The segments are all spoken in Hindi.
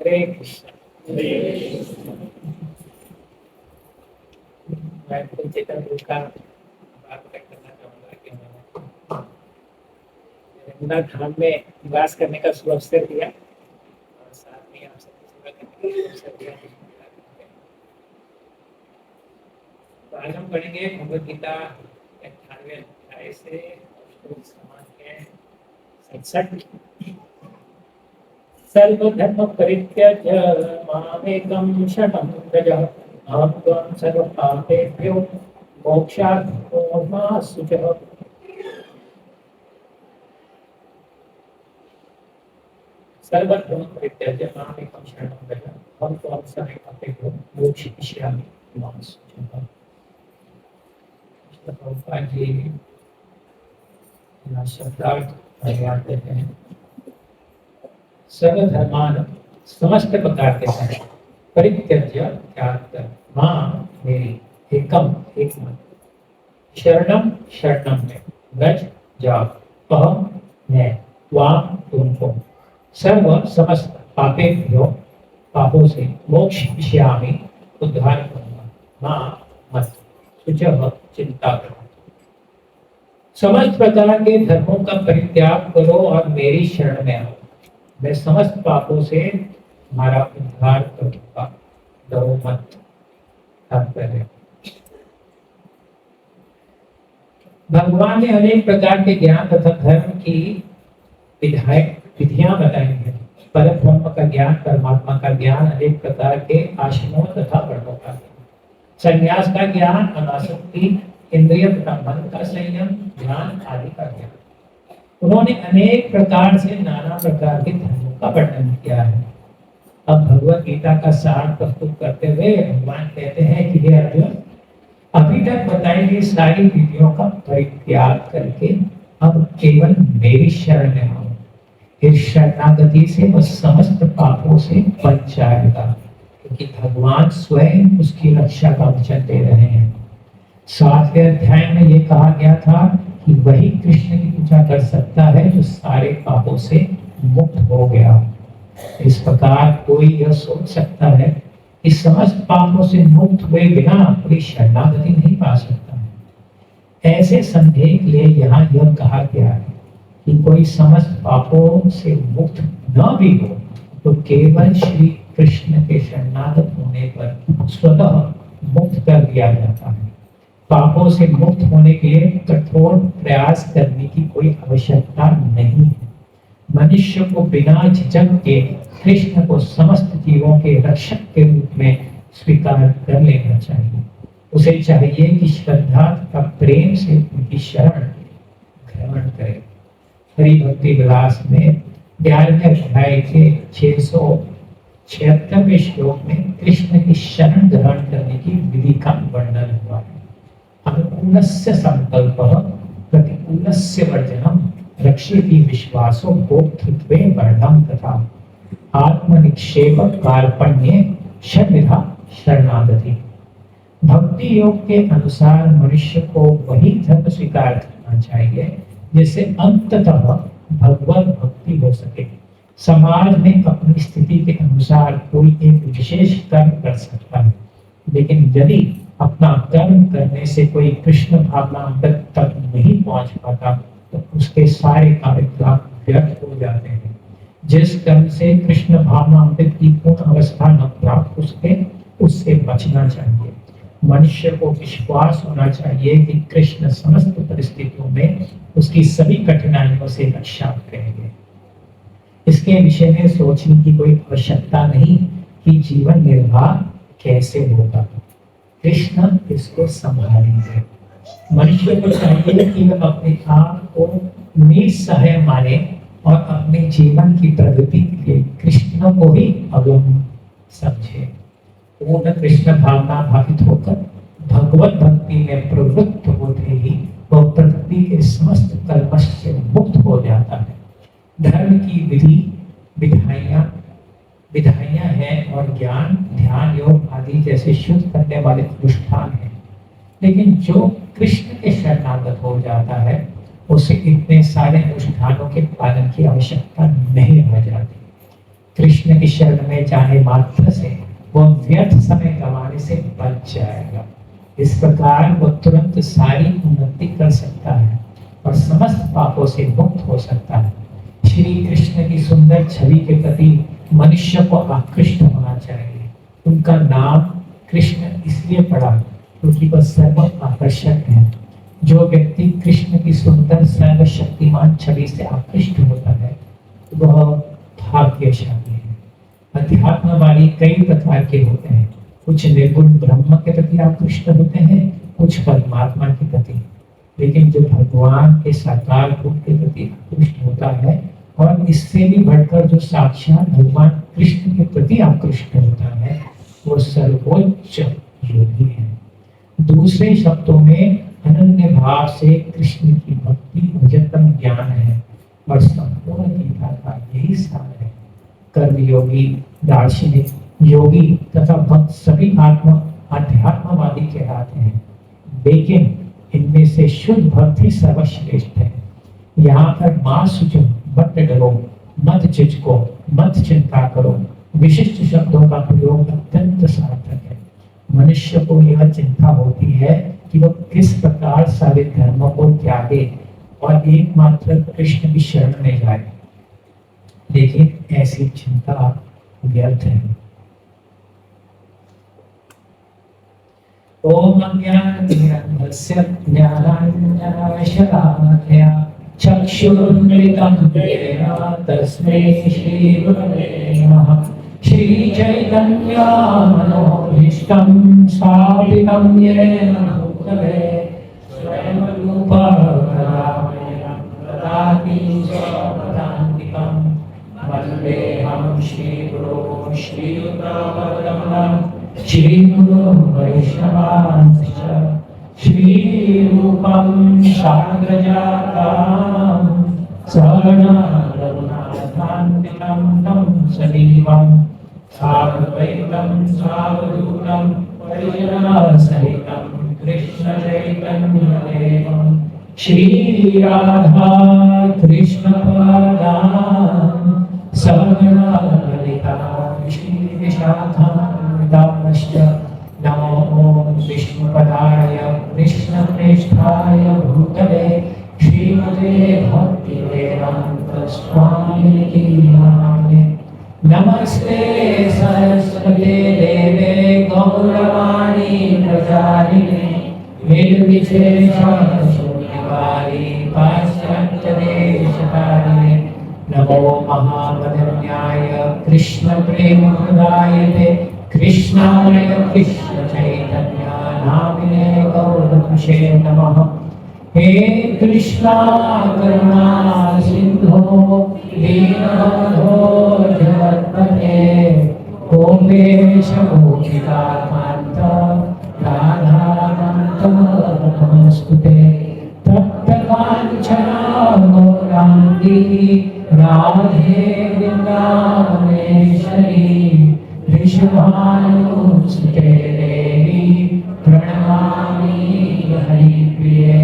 हरे कृष्ण। मैं कुल चेतन गुरु का बात करना चाहूँगा कि मैंने धाम में निवास करने का शुभ अवसर दिया और साथ में आप सबकी सेवा करने का अवसर दिया। तो आज हम पढ़ेंगे भगवद गीता 18वें अध्याय से श्लोक क्रमांक 67। सर्वधर्म परित्यज्य मामेकं शरणं व्रज अहं त्वां सर्वपापेभ्यो मोक्षार्थो मा शुचः। सर्वधर्म परित्यज्य मामेकं शरणं व्रज अहं त्वां सर्वपापेभ्यो मोक्षयिष्यामि मा शुचः। प्रभुपाद जी शब्दार्थ बताते हैं। सर्वधर्मान समस्त प्रकार के धर्म परित्यज्य त्याग कर मां मेरी एकम एकमात्र शरणम शरणम में व्रज जाओ अहम मैं त्वाम तुमको सर्व समस्त पापेभ्यो पापों से मोक्ष विषयामि उद्धार करूंगा मां मत शुचः चिंता करो। समस्त प्रकार के धर्मों का परित्याग करो और मेरी शरण में आओ। मैं समस्त पापों से हमारा उद्धार करूंगा, डरो मत। तात्पर्य भगवान ने अनेक प्रकार के ज्ञान तथा धर्म की विधियां बताई हैं। परम ब्रह्म का ज्ञान, परमात्मा का ज्ञान, अनेक प्रकार के आश्रमों तथा वर्णों का, संन्यास का ज्ञान, अनासक्ति, इंद्रिय तथा मन का संयम, ध्यान आदि का ज्ञान। उन्होंने अनेक प्रकार से नाना प्रकार के धर्मों का वर्णन किया है। अब भगवत गीता का सार प्रस्तुत करते हुए भगवान कहते हैं कि हे अर्जुन, अभी तक बताई गई सारी विधियों का परित्याग करके अब केवल मेरी शरण में आओ। इस शरणागति से वह समस्त पापों से बच जाएगा, क्योंकि भगवान स्वयं उसकी रक्षा का वचन दे रहे हैं। 7वें अध्याय में यह कहा गया था कि वही कृष्ण की पूजा कर सकता है जो सारे पापों से मुक्त हो गया। इस प्रकार कोई यह सोच सकता है कि समस्त पापों से मुक्त हुए बिना कोई शरणागति नहीं पा सकता है। ऐसे संदेह के लिए यहाँ यह कहा गया है कि कोई समस्त पापों से मुक्त न भी हो तो केवल श्री कृष्ण के शरणागत होने पर स्वतः मुक्त कर दिया जाता है। पापों से मुक्त होने के लिए कठोर प्रयास करने की कोई आवश्यकता नहीं है। मनुष्य को बिना झिझक के कृष्ण को समस्त जीवों के रक्षक के रूप में स्वीकार कर लेना चाहिए। उसे चाहिए कि श्रद्धा तथा प्रेम से उनकी शरण ग्रहण करे। हरि भक्ति विलास में 11वें अध्याय के 676वें श्लोक में कृष्ण की शरण ग्रहण करने की विधि का वर्णन हुआ है। अनुकूलस्य संकल्पः प्रतिकूलस्य वर्जनम रक्षेति विश्वासो भोक्तृत्वे वर्णम तथा आत्मनिक्षेप कार्पण्ये षड्विधा शरणागति। भक्ति योग के अनुसार मनुष्य को वही धर्म स्वीकार करना चाहिए जिससे अंततः भगवत भक्ति हो सके। समाज में अपनी स्थिति के अनुसार कोई एक विशेष कर्म कर सकता है, लेकिन यदि अपना कर्म करने से कोई कृष्ण भावनामृत तक नहीं पहुंच पाता तो उसके सारे कार्यकलाप व्यर्थ हो जाते हैं। जिस कर्म से कृष्ण भावनामृत की पूर्ण अवस्था न प्राप्त उससे बचना चाहिए। मनुष्य को विश्वास होना चाहिए कि कृष्ण समस्त परिस्थितियों में उसकी सभी कठिनाइयों से रक्षा करेंगे। इसके विषय में सोचने की कोई आवश्यकता नहीं कि जीवन निर्वाह कैसे होगा, कृष्ण इसको संभालेंगे। मनुष्य को चाहिए कि वह अपने आप को निस्सहाय माने और अपने जीवन की प्रगति के लिए कृष्ण को ही अवलंबन समझे। पूर्ण कृष्ण भावना भावित होकर भगवत भक्ति में प्रवृत्त होते ही वह प्रकृति के समस्त कल्मश से मुक्त हो जाता है। धर्म की विधाइयां हैं और ज्ञान, ध्यान, योग आदि जैसे शुद्ध करने वाले अनुष्ठान हैं, लेकिन जो कृष्ण के शरणागत हो जाता है उसे इतने सारे अनुष्ठानों के पालन की आवश्यकता नहीं रह जाती। कृष्ण की शरण में जाने मात्र से वो व्यर्थ समय गंवाने से बच जाएगा। इस प्रकार वो तुरंत सारी उन्नति कर सकता है और समस्त पापों से मुक्त हो सकता है। श्री कृष्ण की सुंदर छवि के प्रति मनुष्य को आकृष्ट होना चाहिए। उनका नाम कृष्ण इसलिए पड़ा क्योंकि वह सर्व आकर्षक है। जो व्यक्ति कृष्ण की सुंदर सर्वशक्तिमान छवि से आकृष्ट होता है वह भाग्यशाली है। अध्यात्मवादी कई प्रकार के होते हैं। कुछ निर्गुण ब्रह्म के प्रति आकृष्ट होते हैं, कुछ परमात्मा के प्रति। लेकिन जो भगवान के साकार रूप के प्रति आकृष्ट होता है और इससे भी बढ़कर जो साक्षात भगवान कृष्ण के प्रति आकृष्ट होता है वो सर्वोच्च योगी है। दूसरे शब्दों में अनन्य भाव से कृष्ण की भक्ति उच्चतम ज्ञान है और संपूर्ण गीता का यही सार है। कर्म योगी, दार्शनिक, योगी तथा भक्त सभी अध्यात्मवादी कहलाते हैं, लेकिन इनमें से शुद्ध भक्त ही सर्वश्रेष्ठ है। यहाँ पर मां सुचो, मत डरो, मत झिझको, मत चिंता करो विशिष्ट शब्दों का प्रयोग अत्यंत सार्थक है। मनुष्य को यह चिंता होती है कि वह किस प्रकार सारे धर्मों को त्यागे और एकमात्र कृष्ण की शरण में जाए, लेकिन ऐसी चिंता व्यर्थ है। ओम अज्ञानतिमिरन्धस्य ज्ञानाञ्जनशलाकया चक्षुरुन्मिलितं येन तस्मै श्रीगुरवे नमः। श्रीचैतन्यमनोभीष्टं स्थापितं येन भूतले स्वयं रूपः कदामयं ददाति स्वपदान्तिकं। वन्देऽहं श्रीगुरो श्रीयुतापदकमलं श्रीगुरो वैष्णवांश्च श्रीरूपं साग्रजातं सहगणरघुनाथान्वितं तं सजीवं साद्वैतं सावधूतं परिजनसहितं कृष्णचैतन्यदेवं श्रीराधा कृष्णपादान् सहगणा ललिता श्रीविशाखान्विताश्च। नमो विष्णुपदाय कृष्णप्रेष्ठाय भूतले श्रीमते भक्तिवेदान्त स्वामिनिति नामिने। नमस्ते सरस्वते देवे गौरवाणी प्रचारिणे निर्विशेषशून्यवादी पाश्चात्यदेशकारिणे। नमो महावदन्याय कृष्णप्रेमप्रदायते कृष्णाय कृष्ण चैतन्य नामिने गौरवंशे नमः। हे कृष्णा करुणा सिंधो दीनबन्धो जगत्पते गोपेश गोपिकान्त राधाकान्त नमोस्तुते। तप्तकाञ्चन गौराङ्गी राधे वृन्दावनेश्वरी विश्वानुसुते देवी प्रणमामि हरिप्रिये।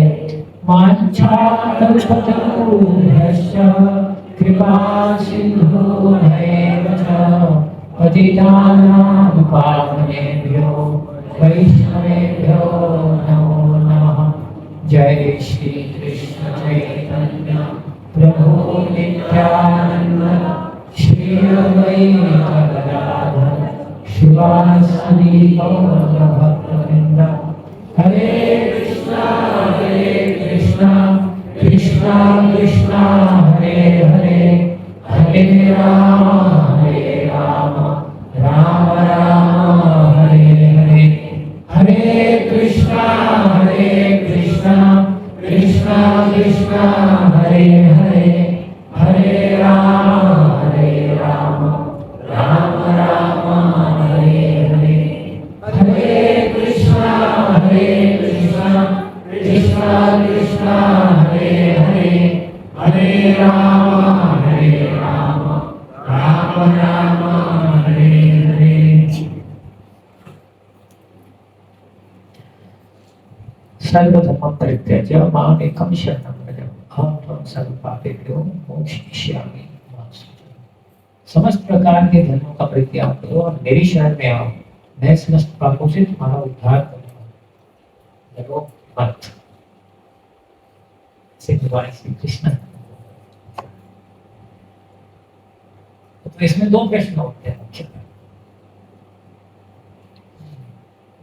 वाञ्छाकल्पतरुभ्यश्च कृपा सिन्धुभ्येव च पतितानां पावनेभ्यो वैष्णवेभ्यो नमो नमः। जय श्री कृष्ण चैतन्य प्रभु नित्यानंद श्री अद्वैत गदाधर शिवासादि गौरभक्तवृंद। हरे कृष्णा कृष्णा कृष्णा हरे हरे हरे राम राम राम हरे हरे। हरे कृष्णा कृष्णा कृष्णा हरे हरे हरे राम राम राम हरे हरे। हरे कृष्णा कृष्णा कृष्णा हरे हरे हरे राम राम राम हरे हरे। सर्वधर्म परित्यज्य मामेकं शरणं व्रज अहं त्वं सर्वपापेभ्यो मोक्षयिष्यामि मा शुचः। समस्त प्रकार के धर्मों का परित्याग करो और मेरी शरण में आओ, मैं समस्त पापों से तुम्हारा उद्धार करूंगा, डरो मत। से भगवान श्री कृष्ण। तो इसमें दो प्रश्न होते हैं मुख्यतः।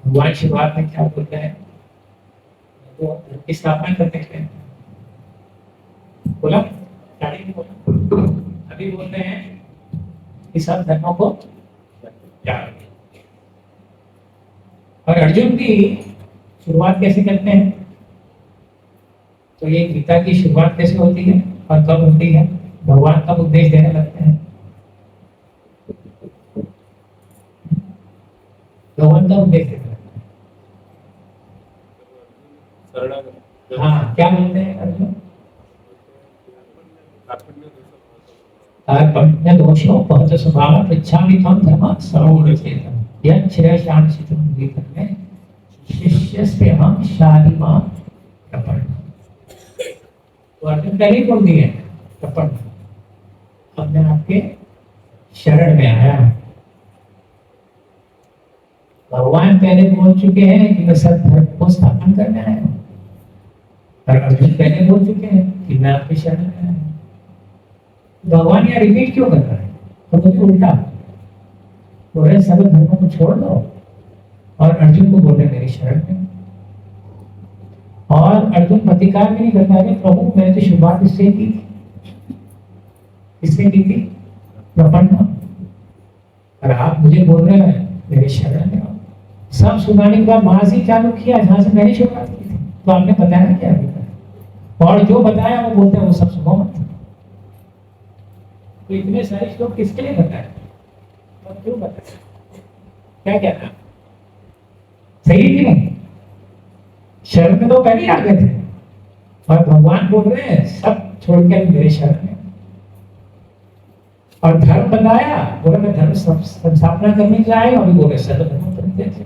भगवान शुरुआत में क्या बोलते हैं, तो धर्म की स्थापना करने के लिए बोला, अभी बोल रहे हैं कि सब धर्मों को त्याग। और अर्जुन भी शुरुआत कैसे करते हैं, तो ये गीता की शुरुआत कैसे होती है और कब होती है, भगवान कब उपदेश देने लगते हैं, भगवान कब उपदेश देते हैं। हाँ, क्या बोलते हैं अर्जुन, कार्पण्य दोषो बहुत स्वभाव पृच्छामि त्वं धर्म सर्वोरचेतम् यत् श्रेयसां चित्तं गीतं में शिष्यस्य हम शालिमां प्रपन्नम्। तो अर्जुन पहले बोल दिए प्रपन्न, अब मैं आपके शरण में आया। भगवान पहले बोल चुके हैं कि मैं सब धर्म को स्थापन करने आया हूँ, और अर्जुन पहले बोल चुके हैं कि मैं आपके शरण में आया हूँ। भगवान यहाँ रिपीट क्यों कर रहा है, तो मुझे उल्टा बोल रहे सब धर्मों को छोड़ दो, और अर्जुन को बोल रहे मेरी शरण में। और अर्जुन प्रतिकार भी नहीं करता है, प्रभु मैंने तो शुरुआत इससे की थी, इससे की थी प्रपन्न, और आप मुझे बोल रहे हैं मेरे शरण में। सब सुनाने के बाद वहां से चालू किया जहां से मैंने शुरुआत की थी, तो आपने बताया क्या अभी तक, और जो बताया वो बोलते हैं वो सब सुनो मत। तो इतने सारे श्लोक किसके लिए बताए और क्यों बताए, क्या कहना सही कि नहीं। शरण में तो पहले आ गए थे, और भगवान बोल रहे हैं सब छोड़ के मेरे शरण में। और धर्म बताया, बोले मैं धर्म स्थापना करने के लिए आए, और बोले सर्व धर्म परित्यज्य।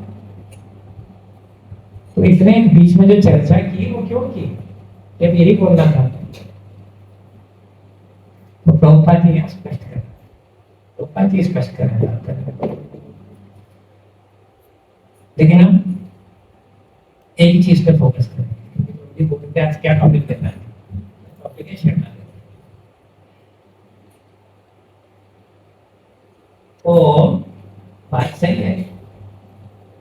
तो इतने बीच में जो चर्चा की वो क्यों की, जब यही बोलना था। तो प्रभुपाद जी स्पष्ट करें, प्रभुपाद जी स्पष्ट करें। लेकिन हम एक ही चीज पे फोकस करें, बोलते आज क्या टॉपिक करना है, टॉपिक है शरणागति। तो बात सही है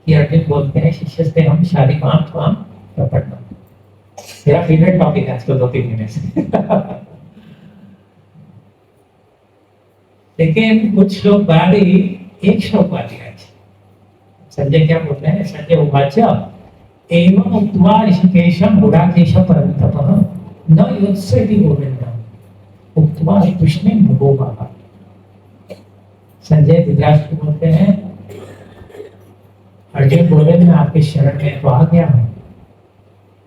कि अर्जुन बोलते हैं शिष्य से हम शालिमां त्वां प्रपन्नम्। मेरा फेवरेट टॉपिक है आजकल 2-3 महीने से। लेकिन कुछ लोग बारी एक श्लोक वाली है। संजय क्या बोलते हैं, संजय उवाच एवं उक्त्वा ऋषिकेशं गुडाकेशं परन्तपः न योत्स्यति गोविन्दम् उक्त्वा कृष्णं भगोभाः। संजय धृतराष्ट्र को बोलते हैं अर्जुन बोले मैं आपके शरण में तो आ गया हूं,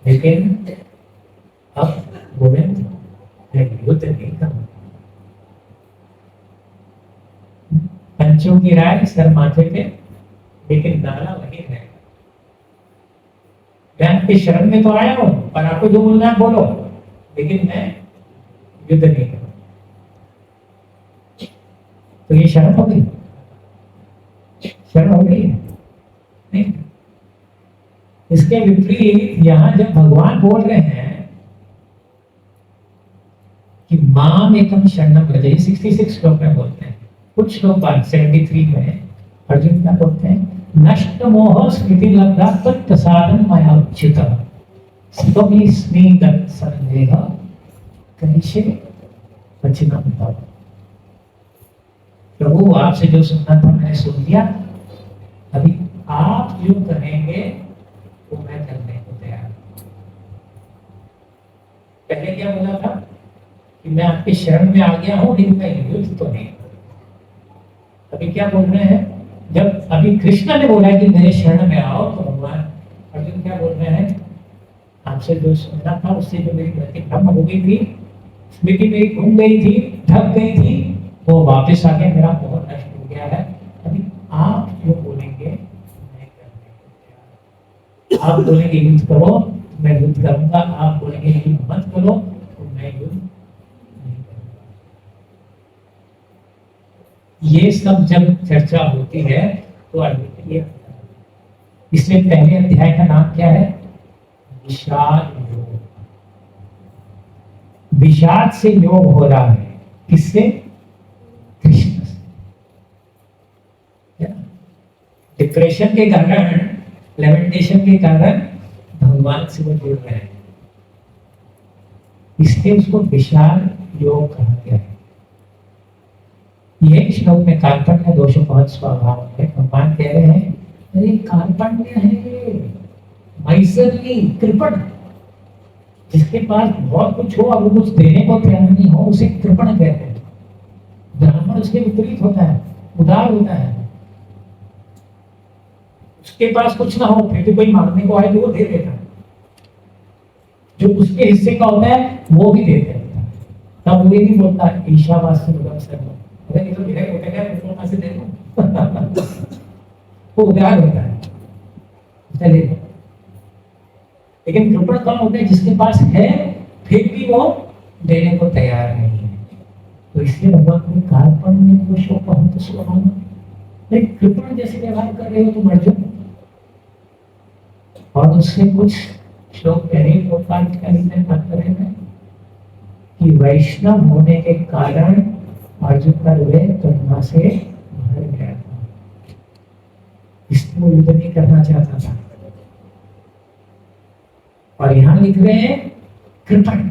लेकिन अब गोविंद मैं युद्ध नहीं करूंगा। पंचों की राय सर माथे पे, लेकिन नारा वही है, मैं आपके शरण में तो आया हूं और आपको जो बोलना है बोलो, लेकिन मैं युद्ध नहीं करूंगा। तो ये शरण हो गई, शरण हो गई नहीं। इसके विपरीत यहां जब भगवान बोल रहे हैं कि माम एकम शरणम व्रज, 66 श्लोक में बोलते हैं। कुछ श्लोक 73 में अर्जुन क्या बोलते हैं, नष्ट मोह स्मृति लब्धा तत्प्रसादं मया उच्युतः स्वमेस्मि तत् संदेह कनिषे वचनम तव। प्रभु आपसे जो सुनना था मैंने सुन लिया, अभी आप जो करेंगे वो मैं करने को तैयार हूं। पहले क्या बोला था कि मैं आपके शरण में आ गया हूं, लेकिन मैं युद्ध तो नहीं। अभी क्या बोल रहे हैं, जब अभी कृष्ण ने बोला कि मेरे शरण में आओ, तो भगवान अर्जुन क्या बोल रहे हैं, आपसे जो सुनना था उससे जो मेरी गति भ्रम हो गई थी, स्मृति मेरी घूम गई थी, ढक गई थी, वो वापस आ गया, मेरा मोह नष्ट हो गया है। अभी आप जो बोलेंगे मैं करने को तैयार। आप बोलेंगे युद्ध करो तो मैं युद्ध करूंगा, आप बोलेंगे युद्ध मत करो तो मैं युद्ध नहीं करूंगा। ये सब जब चर्चा होती है तो अर्जुन ये, इसमें पहले अध्याय का नाम क्या है? विषाद योग। विषाद से योग हो रहा है, किससे? कृष्ण से। डिप्रेशन के कारण, लेमेंटेशन के कारण भगवान से वो जुड़ रहे हैं, इसलिए उसको विषाद योग कहा गया है। यह श्लोक में कार्पण्य दोषों बहुत स्वभाव है। भगवान कह रहे हैं अरे कार्पण्य है, मैसरली कृपण, जिसके पास बहुत कुछ हो और वो कुछ देने को तैयार नहीं हो, उसे कृपण कहते हैं। ब्राह्मण उसके विपरीत होता है, उदार होता है। उसके पास कुछ ना हो फिर भी कोई मांगने को आए तो वो दे देता है, जो उसके हिस्से का होता है वो भी दे देता है। तब वो नहीं बोलता ईशावास्य अरे ये तो मेरे होता है, मैं कहां से दे दूं? वो उदार होता है, चले। लेकिन कृपण कौन होता है? जिसके पास है फिर भी वो देने को तैयार नहीं है। तो इसलिए भगवान ने कार्पण्य दोषों बहुत स्वभाव, लेकिन कृपण जैसे व्यवहार कर रहे हो तुम अर्जुन। और उससे कुछ श्लोक पहले तात्पर्य में कि वैष्णव होने के कारण अर्जुन का हृदय करुणा से भर गया था, इसलिए वो युद्ध नहीं करना चाहता था। और यहां लिख रहे हैं कृपण,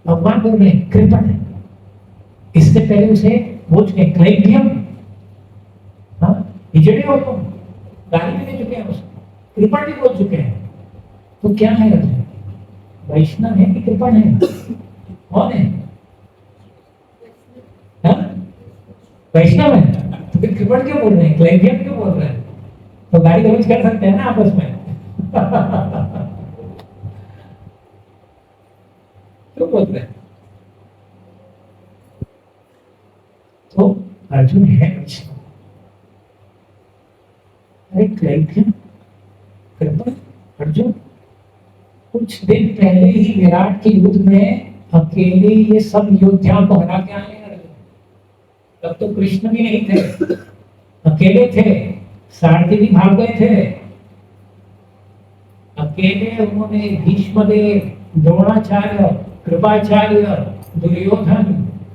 भगवान बोल रहे हैं कृपण। इससे पहले उसे बोल चुके क्लैप्यम, हिजड़े हो तुम, गाली भी दे चुके हैं उसको, कृपण भी बोल चुके हैं। तो क्या है अर्जुन? वैष्णव है कि कृपण है? कौन है? वैष्णव है तो फिर कृपण क्यों बोल रहे हैं, क्लैप्यम क्यों बोल रहे हैं? तो गाली गलौज कर सकते हैं ना आपस में। क्यों बोल रहे हैं? तो अर्जुन है वैष्णव। अरे क्लैप्यम, कृपण, अर्जुन कुछ दिन पहले ही विराट के युद्ध में अकेले ये सब योद्धाओं को हरा के आए हैं अर्जुन। तब तो कृष्ण भी नहीं थे, अकेले थे, सारथी भी भाग गए थे। अकेले उन्होंने भीष्मदेव, द्रोणाचार्य, कृपाचार्य, दुर्योधन,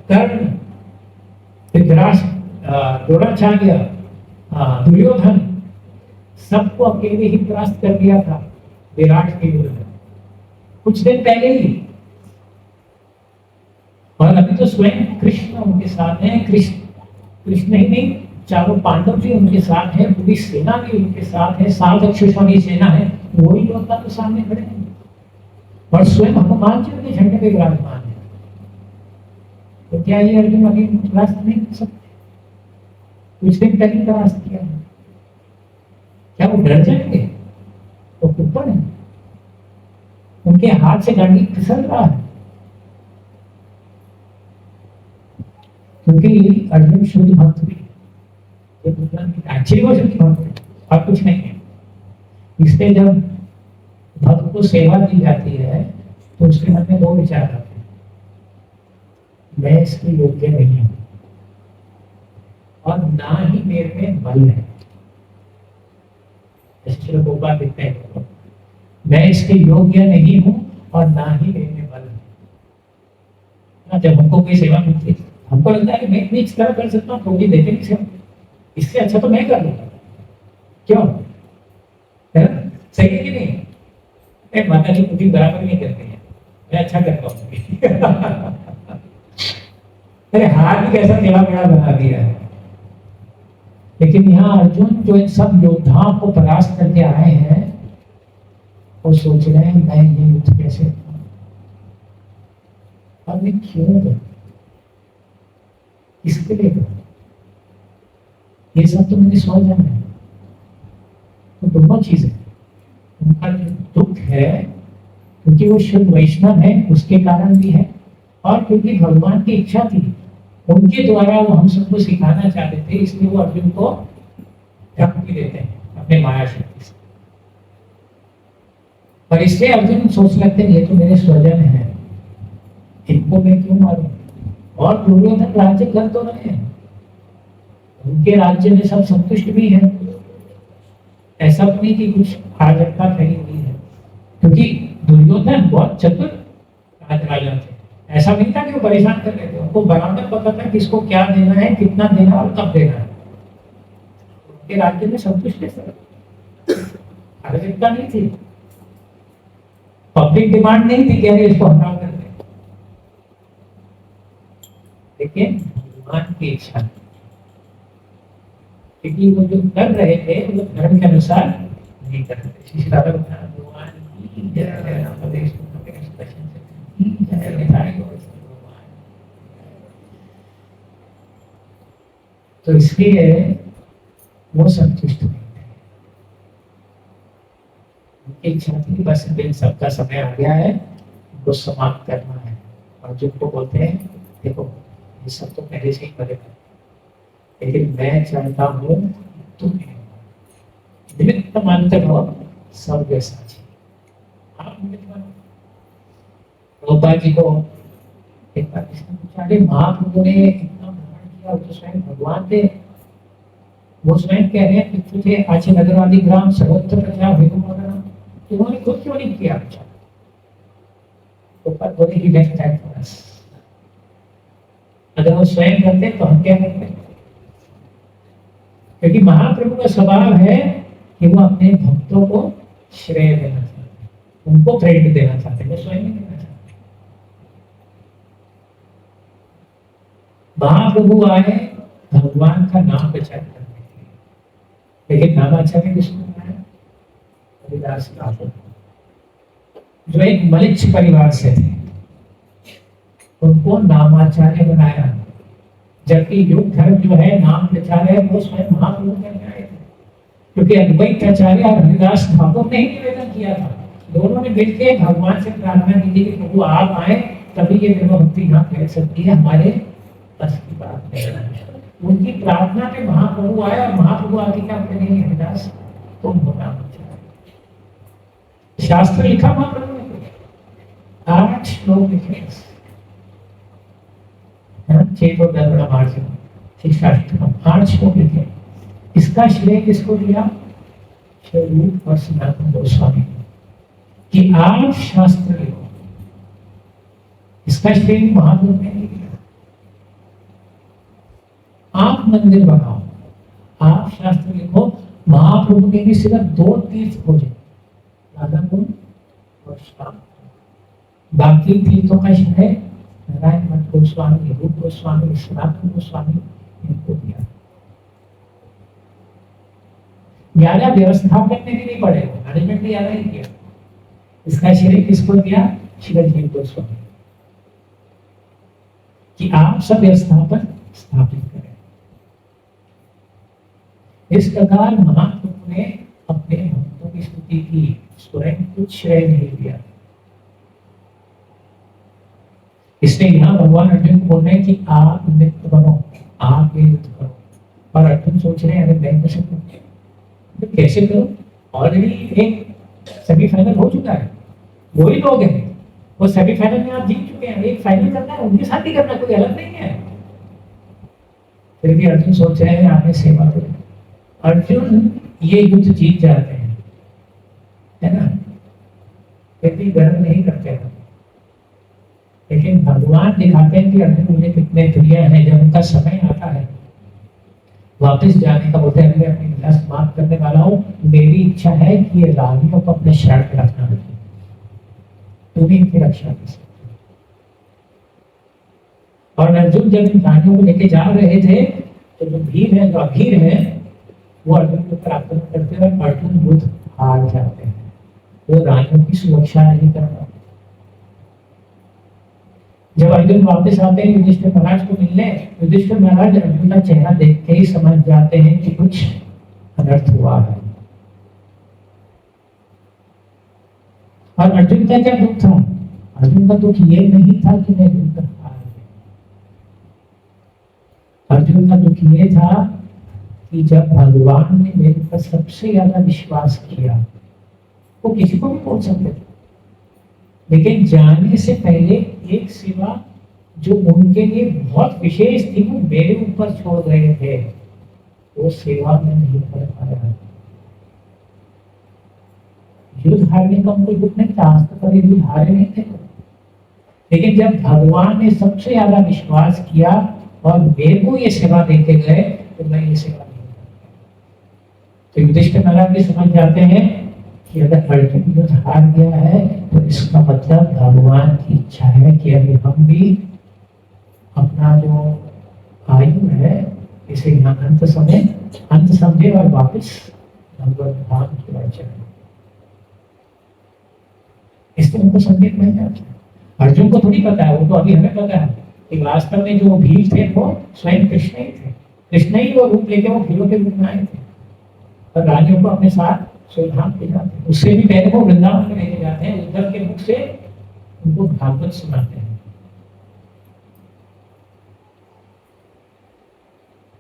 कर्ण, द्रोणाचार्य, दुर्योधन, सबको अकेले ही परास्त कर दिया था विराट के युद्ध में कुछ दिन पहले ही। और अभी तो स्वयं कृष्ण उनके साथ हैं। कृष्ण ही नहीं, चारों पांडव भी उनके साथ है, पूरी सेना भी उनके साथ है, 7 अक्षौहिणी सेना है, वही योद्धा तो सामने खड़े हैं। और स्वयं हनुमान जी उनके झंडे पे विराजमान है। तो क्या ये अर्जुन अभी परास्त नहीं कर सकते? कुछ दिन पहले परास्त किया है, क्या वो डर जाएंगे? वो ऊपर है, उनके हाथ से गाड़ी फिसल रहा है, क्योंकि अर्जुन शुद्ध भक्त भी एक्चुअली वो शुद्ध भक्त है और कुछ नहीं है। इसलिए जब भक्त को सेवा दी जाती है तो उसके मन में 2 विचार आते हैं, मैं इसके योग्य नहीं हूं और ना ही मेरे में बल है। गोपाल लिखते हैं मैं इसके योग्य नहीं हूं और ना ही मेरे में बल है। जब हमको कोई सेवा मिलती है हमको लगता है कि मैं इस तरह कर सकता हूँ, थोड़ी देते नहीं सेवा, इससे अच्छा तो मैं कर लूंगा। क्यों? है ना? सही है कि नहीं? माता जी कुकिंग बराबर नहीं करते हैं, मैं अच्छा करता हूँ। अरे हाथ भी कैसा टेढ़ा मेढ़ा बना दिया है। लेकिन यहाँ अर्जुन जो इन सब योद्धाओं को परास्त करके आए हैं वो सोच रहे हैं मैं ये युद्ध कैसे करूं और मैं क्यों करूं, किसके लिए करूं? ये सब तो मैंने सोच जाना है। तो दोनों चीजें, उनका जो दुख है क्योंकि वो शुद्ध वैष्णव है उसके कारण भी है, और क्योंकि भगवान की इच्छा थी उनके द्वारा वो हम सबको सिखाना चाहते थे, इसलिए वो अर्जुन को शक्ति देते हैं अपने माया शक्ति से। और इसलिए अर्जुन सोच लगते हैं ये तो मेरे स्वजन है, इनको मैं क्यों मारूं? और दुर्योधन राज्य कर तो रहे हैं, उनके राज्य में सब संतुष्ट भी है, ऐसा तो नहीं कि कुछ अराजकता फैली हुई है, क्योंकि दुर्योधन बहुत चतुर राजा थे। ऐसा नहीं था कि वो परेशान कर रहे थे, उनको बराबर पता था किसको क्या देना है, कितना देना है और कब देना है। उनके राज्य में संतुष्ट है, अराजकता नहीं थी, पब्लिक डिमांड नहीं थी कि अरे इसको हटाओ कर दे, लेकिन भगवान की इच्छा, क्योंकि वो जो कर रहे थे वो धर्म के अनुसार नहीं कर रहे थे। भगवान की जय, तो इसलिए वो संतुष्ट नहीं थे, उनकी इच्छा थी कि बस इन सबका समय आ गया है, उनको समाप्त करना है। और जिनको बोलते हैं देखो ये सब तो पहले से ही पड़ेगा, लेकिन मैं चाहता हूँ तुम निमित्त मात्र हो सर्व साक्षी, आप निमित्त बनो। गोपाल जी को एक बार किसने पूछा, अरे महाप्रभु ने इतना भ्रमण किया, वो स्वयं भगवान थे, वो स्वयं कह रहे हैं कि तुझे आचे नगरवादी ग्राम सर्वत्र प्रजा वगैरह, उन्होंने खुद क्यों नहीं किया? अच्छा गोपाल बोले ही लेफ्ट टाइम फॉर अस, अगर वो स्वयं करते तो हम क्या करते? क्योंकि महाप्रभु का स्वभाव है कि वो अपने भक्तों को श्रेय देना चाहते हैं, उनको क्रेडिट देना चाहते हैं, वो स्वयं नहीं देना चाहते। महाप्रभु आए भगवान का नाम प्रचार करने के लिए, लेकिन नामाचार्य किसको बनाया? हरिदास ठाकुर, जो एक मलिच्छ परिवार से थे, उनको नामाचार्य बनाया। जबकि योग धर्म जो है नाम प्रचार है, वो स्वयं महाप्रभु करने आए थे, क्योंकि अद्वैत आचार्य और हरिदास ठाकुर ने ही निवेदन किया था। दोनों ने मिलकर भगवान से प्रार्थना की थी कि प्रभु आप आए तभी ये भक्ति यहाँ फैल सकती है, हमारे बस की बात नहीं। उनकी प्रार्थना में महाप्रभु आए और महाप्रभु आके क्या करेंगे? हरिदास तुम हो नामाचार्य। शास्त्र लिखा महाप्रभु ने, 8 श्लोक लिखे, 6 तो दर्पण मार्जन, 8 श्लोक लिखे। इसका श्रेय किसको दिया? श्री रूप और सनातन गोस्वामी कि आप शास्त्र लिखो, इसका श्रेय महाप्रभु ने नहीं दिया। आप मंदिर बनाओ, आप शास्त्र लिखो, महाप्रभु ने भी सिर्फ 2 तीर्थ खोजे, राधा कुंड और श्याम, बाकी तीर्थों का श्रेय नारायण मठ गोस्वामी, रूप गोस्वामी, सनातन गोस्वामी इनको दिया। 11 व्यवस्थापन में भी नहीं पड़े, मैनेजमेंट ने 11 ही किया। इसका श्रेय किसको दिया? श्री जीव गोस्वामी कि आप सब व्यवस्थापन स्थापित करें। इस प्रकार महाप्रभु ने अपने भक्तों की स्तुति की, स्वयं कुछ श्रेय नहीं दिया। इसलिए यहाँ भगवान अर्जुन को बोल रहे हैं कि आप निमित्त बनो, आप ये युद्ध करो। और अर्जुन सोच रहे हैं अरे मैं कैसे करूं? तो कैसे करूं? ऑलरेडी एक सेमीफाइनल हो चुका है, वही लोग हैं, वो सेमीफाइनल में आप जीत चुके हैं, एक फाइनल करना है, उनके साथ ही करना, कोई अलग नहीं है। फिर भी अर्जुन सोच रहे हैं आपने सेवा करो। अर्जुन ये युद्ध जीत जाते हैं, है ना, फिर भी गर्व नहीं करते हैं, लेकिन भगवान दिखाते हैं कि अर्जुन मुझे कितने प्रिय हैं। जब उनका समय आता है वापस जाने का, बोलते हैं मैं अपनी लीला समाप्त करने वाला हूँ, मेरी इच्छा है कि ये रानियों को अपने शरण में रखना, तुम्हें इनकी रक्षा कर सकते। और अर्जुन जब इन रानियों को लेके जा रहे थे तो जो भीड़ है, जो अभीर है, वो अर्जुन के ऊपर आक्रमण करते हैं और अर्जुन युद्ध हार जाते हैं। वो रानियों की सुरक्षा नहीं करता। जब अर्जुन वापस आते हैं युधिष्ठिर महाराज को मिलने, युधिष्ठिर महाराज अर्जुन का चेहरा देख के ही समझ जाते हैं कि कुछ अनर्थ हुआ है। और अर्जुन का क्या दुख था? अर्जुन का दुख ये नहीं था कि मैं युद्ध हार गया, अर्जुन का दुख ये था कि जब भगवान ने मेरे पर सबसे ज्यादा विश्वास किया, वो किसी को भी बोल सकते थे, लेकिन जाने से पहले एक सेवा जो उनके लिए बहुत विशेष थी वो मेरे ऊपर छोड़ गए थे, वो सेवा में नहीं कर पाया। युद्ध हारने का उनको दुख नहीं था, आज तक कभी युद्ध हारे नहीं थे। लेकिन जब भगवान ने सबसे ज्यादा विश्वास किया और मेरे को ये सेवा देते गए तो मैं ये सेवा नहीं करता। तो युधिष्ठिर महाराज भी समझ जाते हैं कि अगर अर्जुन युद्ध हार गया है तो इसका मतलब भगवान की इच्छा है कि अभी हम भी अपना जो आयु है इसे यहाँ अंत समझे और वापस भगवत धाम की ओर चले। इसलिए उनको संकेत मिल जाता है। अर्जुन को थोड़ी पता है, वो तो अभी हमें पता है कि वास्तव में जो भील थे वो स्वयं कृष्ण ही थे। कृष्ण ही वो रूप लेके वो भीलों के रूप में आए थे और रानियों को अपने साथ सुधाम ले जाते हैं। उससे भी पहले वो वृंदावन में लेके जाते हैं, उद्धव के मुख से उनको भागवत सुनाते हैं।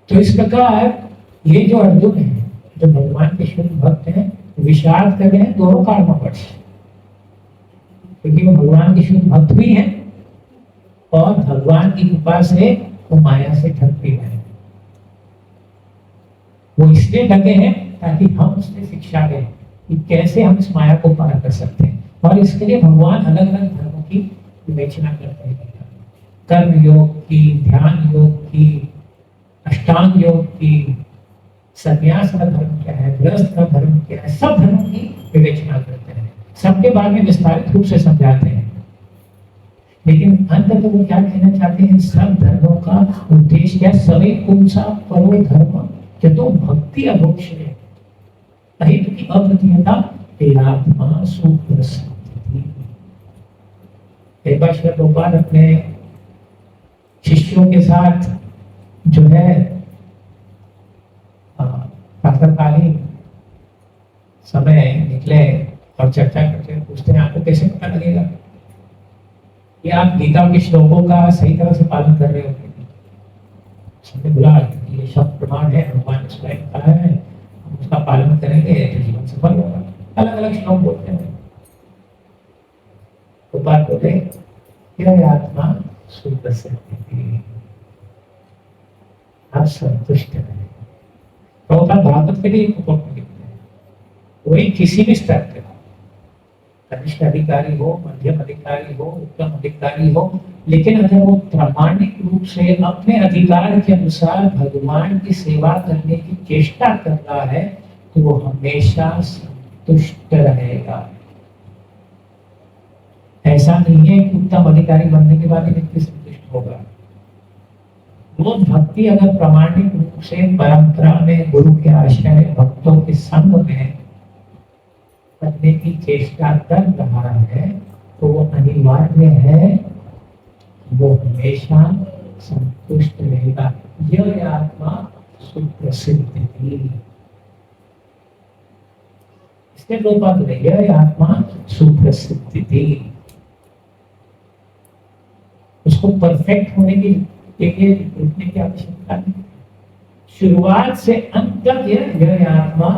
तो इस प्रकार ये जो अर्जुन है, जो भगवान के शुद्ध भक्त हैं, विषाद कर रहे हैं दोनों कारणों पर, क्योंकि वो भगवान के शुद्ध भक्त भी हैं और भगवान की कृपा से वो माया से ढक भी गए। वो इसलिए ढके हैं ताकि हम उससे शिक्षा दें कि कैसे हम इस माया को पार कर सकते हैं। और इसके लिए भगवान अलग अलग धर्मों की विवेचना करते हैं, कर्म योग की, ध्यान योग की, अष्टांग योग की, संन्यास का धर्म क्या है, गृहस्थ का धर्म क्या है, सब धर्मों की विवेचना करते हैं, सबके बारे में विस्तारित रूप से समझाते हैं। लेकिन अंत में वो क्या कहना चाहते हैं, सब धर्मों का उद्देश्य क्या, सवे पुंसा परो धर्म तो भक्ति अभोक्ष्य की अप्रतिहता तेरात्मा सुप्रसिद्धि। एक बार श्री प्रभुपाद अपने शिष्यों के साथ जो है प्रातःकालीन समय निकले और चर्चा करते हैं, पूछते हैं आपको कैसे पता लगेगा कि आप गीता के श्लोकों का सही तरह से पालन कर रहे हो। सबने बोला ये सब प्रमाण है, भगवान ने स्वयं कहा है, हम उसका पालन करेंगे तो जीवन सफल होगा। अलग अलग श्लोक बोलते हैं। तो बात बोले यह आत्मा सुप्रसिद्धि, आप संतुष्ट रहे। तो भागवत के लिए लिखते हैं, वही किसी भी स्तर पे, कनिष्ठ अधिकारी हो, मध्यम अधिकारी हो, उत्तम अधिकारी हो, लेकिन अगर वो प्रामाणिक रूप से अपने अधिकार के अनुसार भगवान की सेवा करने की चेष्टा कर रहा है तो वो हमेशा संतुष्ट रहेगा। ऐसा नहीं है कि उत्तम अधिकारी बनने के बाद व्यक्ति संतुष्ट होगा। वो भक्ति अगर प्रामाणिक रूप से परंपरा में, गुरु के आश्रय, भक्तों के संग में करने की चेष्टा कर रहा है तो वो अनिवार्य है, वो हमेशा संतुष्ट रहेगा। यह आत्मा सुप्रसिद्धि, इसलिए दो बात है, यह आत्मा सुप्रसिद्धि। उसको परफेक्ट होने के लिए रुकने की आवश्यकता नहीं। शुरुआत से अंत तक यह आत्मा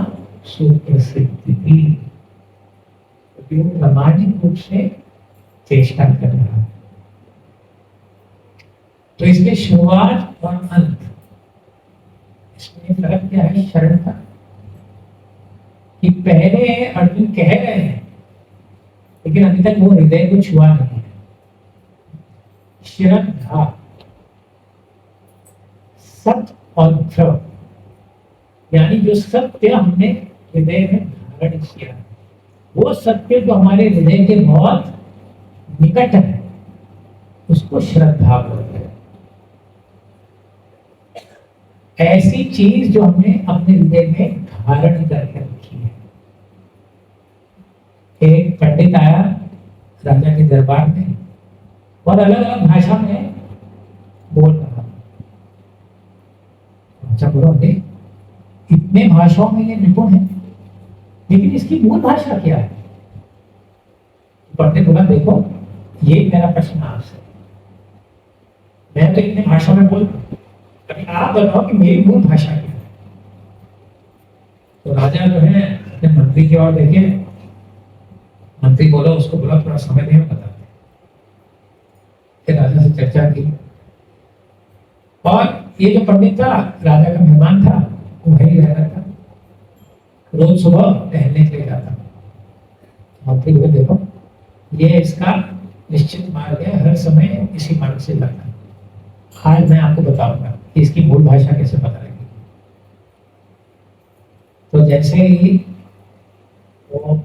सुप्रसिद्धि प्रामाणिक रूप से चेष्टा कर रहा है। तो इसमें शुरुआत और अंत, इसमें फर्क क्या है, शरण का, कि पहले अर्जुन कह रहे हैं लेकिन अभी तक वो हृदय को छुआ नहीं है। श्रद्धा, सत्य और ध्रुव, यानी जो सत्य हमने हृदय में धारण किया, वो सत्य जो हमारे हृदय के बहुत निकट है, उसको श्रद्धा बोलते हैं। ऐसी चीज जो हमने अपने हृदय में धारण करके रखी है। एक पंडित आया राजा के दरबार में और अलग अलग भाषा में बोल रहा। अच्छा बोलो, इतने भाषाओं में ये निपुण है, लेकिन इसकी मूल भाषा क्या है? पंडित बोला, देखो ये मेरा प्रश्न आपसे, मैं तो इतने भाषा में बोल, अभी आप बताओ कि मेरी मूल भाषा क्या है। तो राजा जो है अपने मंत्री की ओर देखे, मंत्री बोला, उसको बोला थोड़ा समय देना, बताते। फिर राजा से चर्चा की, और ये जो पंडित था राजा का मेहमान था, वहीं रह रहा था, रोज सुबह टहलने के लिए जाता। और फिर वो देखो, ये इसका निश्चित मार्ग है, हर समय इसी मार्ग से जाता है। आज मैं आपको बताऊंगा कि इसकी मूल भाषा कैसे पता लगी। तो जैसे ही वो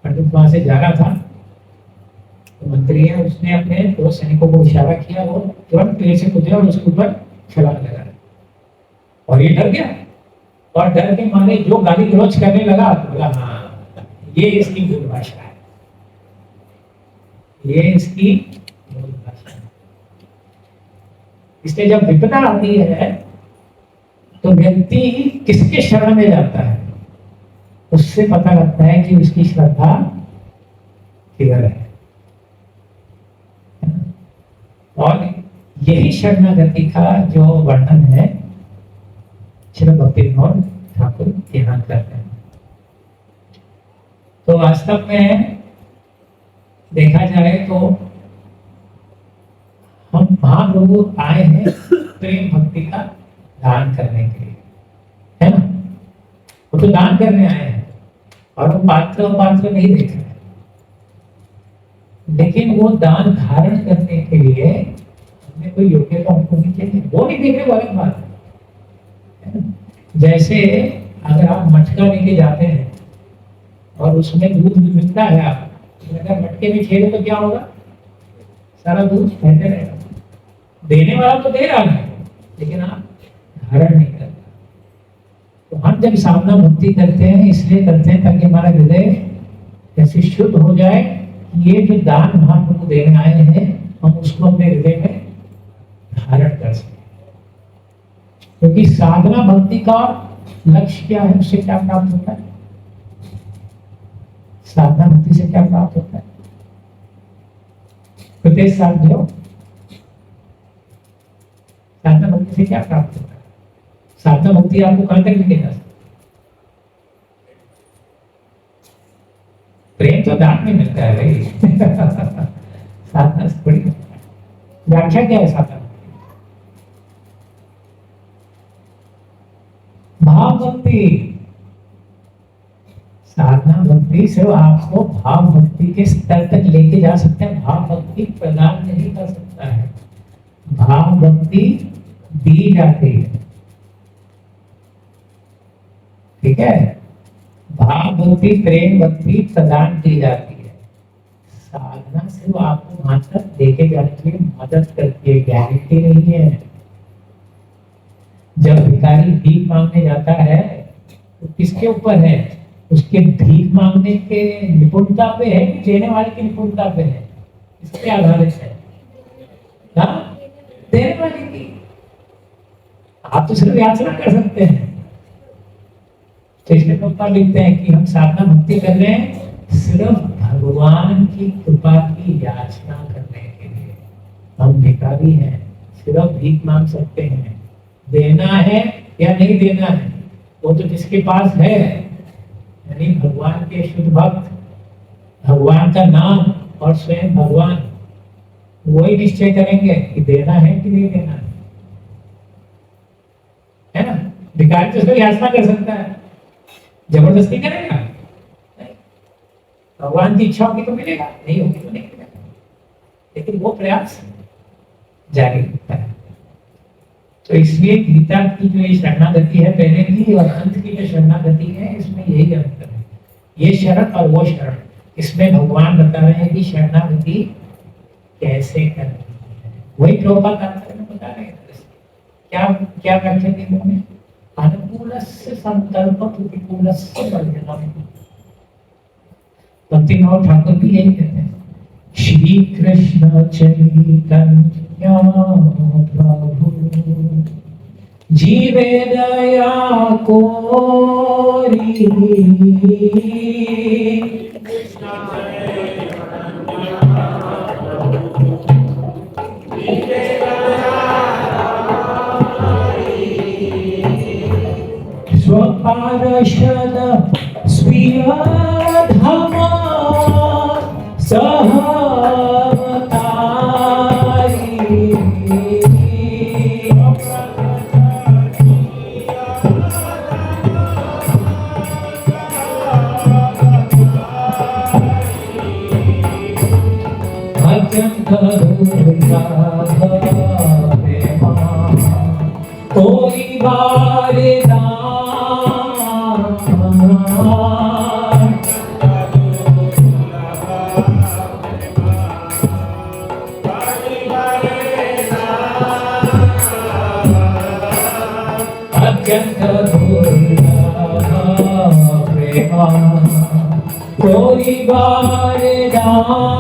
पंडित वहां से जा रहा था, तो मंत्री है, उसने अपने 2 सैनिकों को इशारा किया, वो तुरंत पेड़ से कूदे और उसके ऊपर छलांग लगा, और ये डर गया, और डर के मारे जो गाली गलौज करने लगा, तो बोला हाँ ये इसकी मूल भाषा है, ये इसकी मूल भाषा है। इसलिए जब विपदा आती है तो व्यक्ति किसके शरण में जाता है, उससे पता लगता है कि उसकी श्रद्धा किधर है। और यही शरणागति का जो वर्णन है श्री भक्तिविनोद ठाकुर यहाँ करते हैं। तो वास्तव में देखा जाए तो हम महाप्रभु आए हैं प्रेम भक्ति का दान करने के लिए, है ना। वो तो दान करने आए हैं, और वो पात्र अपात्र नहीं देख रहे, लेकिन वो दान धारण करने के लिए हमें कोई योग्यता हमको नहीं चाहिए, वो नहीं देख रहे, वो अलग बात है। जैसे अगर आप मटका लेके जाते हैं और उसमें दूध भी मिलता है, आप अगर मटके में छेड़े तो क्या होगा, सारा दूध बहते रहेगा। देने वाला तो दे रहा है, लेकिन आप धारण नहीं करते। तो हम जब साधना भक्ति करते हैं इसलिए करते हैं ताकि हमारा हृदय ऐसे शुद्ध हो जाए, ये जो दान महाप्रभु देने आए हैं हम उसको अपने हृदय में धारण कर सकें। क्योंकि साधना भक्ति का लक्ष्य क्या है, उससे क्या प्राप्त होता है, साधना भक्ति से क्या प्राप्त होता है, प्रत्येक साध्य साधना भक्ति से क्या प्राप्त होता है। साधना भक्ति आपको कहां तक लेके जा सकती, प्रेम तो दान में मिलता है भाई साधना से बड़ी व्याख्या क्या है साधना, भाव भक्ति। साधना भक्ति सिर्फ आपको भाव भक्ति के स्तर तक लेके जा सकते हैं, भाव भक्ति प्रदान नहीं कर सकता है, भाव भक्ति दी जाती है, ठीक है। भाव भक्ति प्रेम भक्ति प्रदान की जाती है, साधना सिर्फ आपको वहां तक लेके जाने के लिए मदद करती है, गारंटी नहीं है। जब भिखारी भीख मांगने जाता है तो किसके ऊपर है, उसके भीख मांगने के निपुणता पे है कि देने वाले की निपुणता पे है, इसके आधारित है। देने वाले की, आप तो सिर्फ याचना कर सकते हैं। तो इसलिए प्रभुपाद लिखते हैं कि हम साधना भक्ति कर रहे हैं सिर्फ भगवान की कृपा की याचना करने के लिए। हम भिखारी हैं, सिर्फ भीख मांग सकते हैं, देना है या नहीं देना है वो तो जिसके पास है, यानी भगवान के शुद्ध भक्त, भगवान का नाम और स्वयं भगवान वही निश्चय करेंगे कि देना है कि नहीं देना है ना। भिखारी तो सिर्फ याचना कर सकता है, जबरदस्ती करेगा नहीं। भगवान की इच्छा होगी तो मिलेगा, नहीं होगी तो नहीं मिलेगा, लेकिन वो प्रयास जारी रखता है। तो इसलिए गीता की जो ये शरणागति है पहले की और अंत की जो शरणागति है, इसमें यही अंतर है, ये शरण और वो शरण। इसमें भगवान बता रहे हैं कि शरणागति कैसे करनी है, वही प्रभुपाद में बता रहे हैं। क्या क्या व्याख्या दी उन्होंने, अनुकूलस्य संकल्प प्रतिकूलस्य वर्जनम। भक्तिविनोद ठाकुर भी यही कहते हैं, श्री कृष्ण चैतन्य प्रभु जीवे दया कोरी, स्वपार्षद स्वीय धमा सहतारी, कोई बारदान अत्यंत दुर्लभ प्रेमा कोई बारदान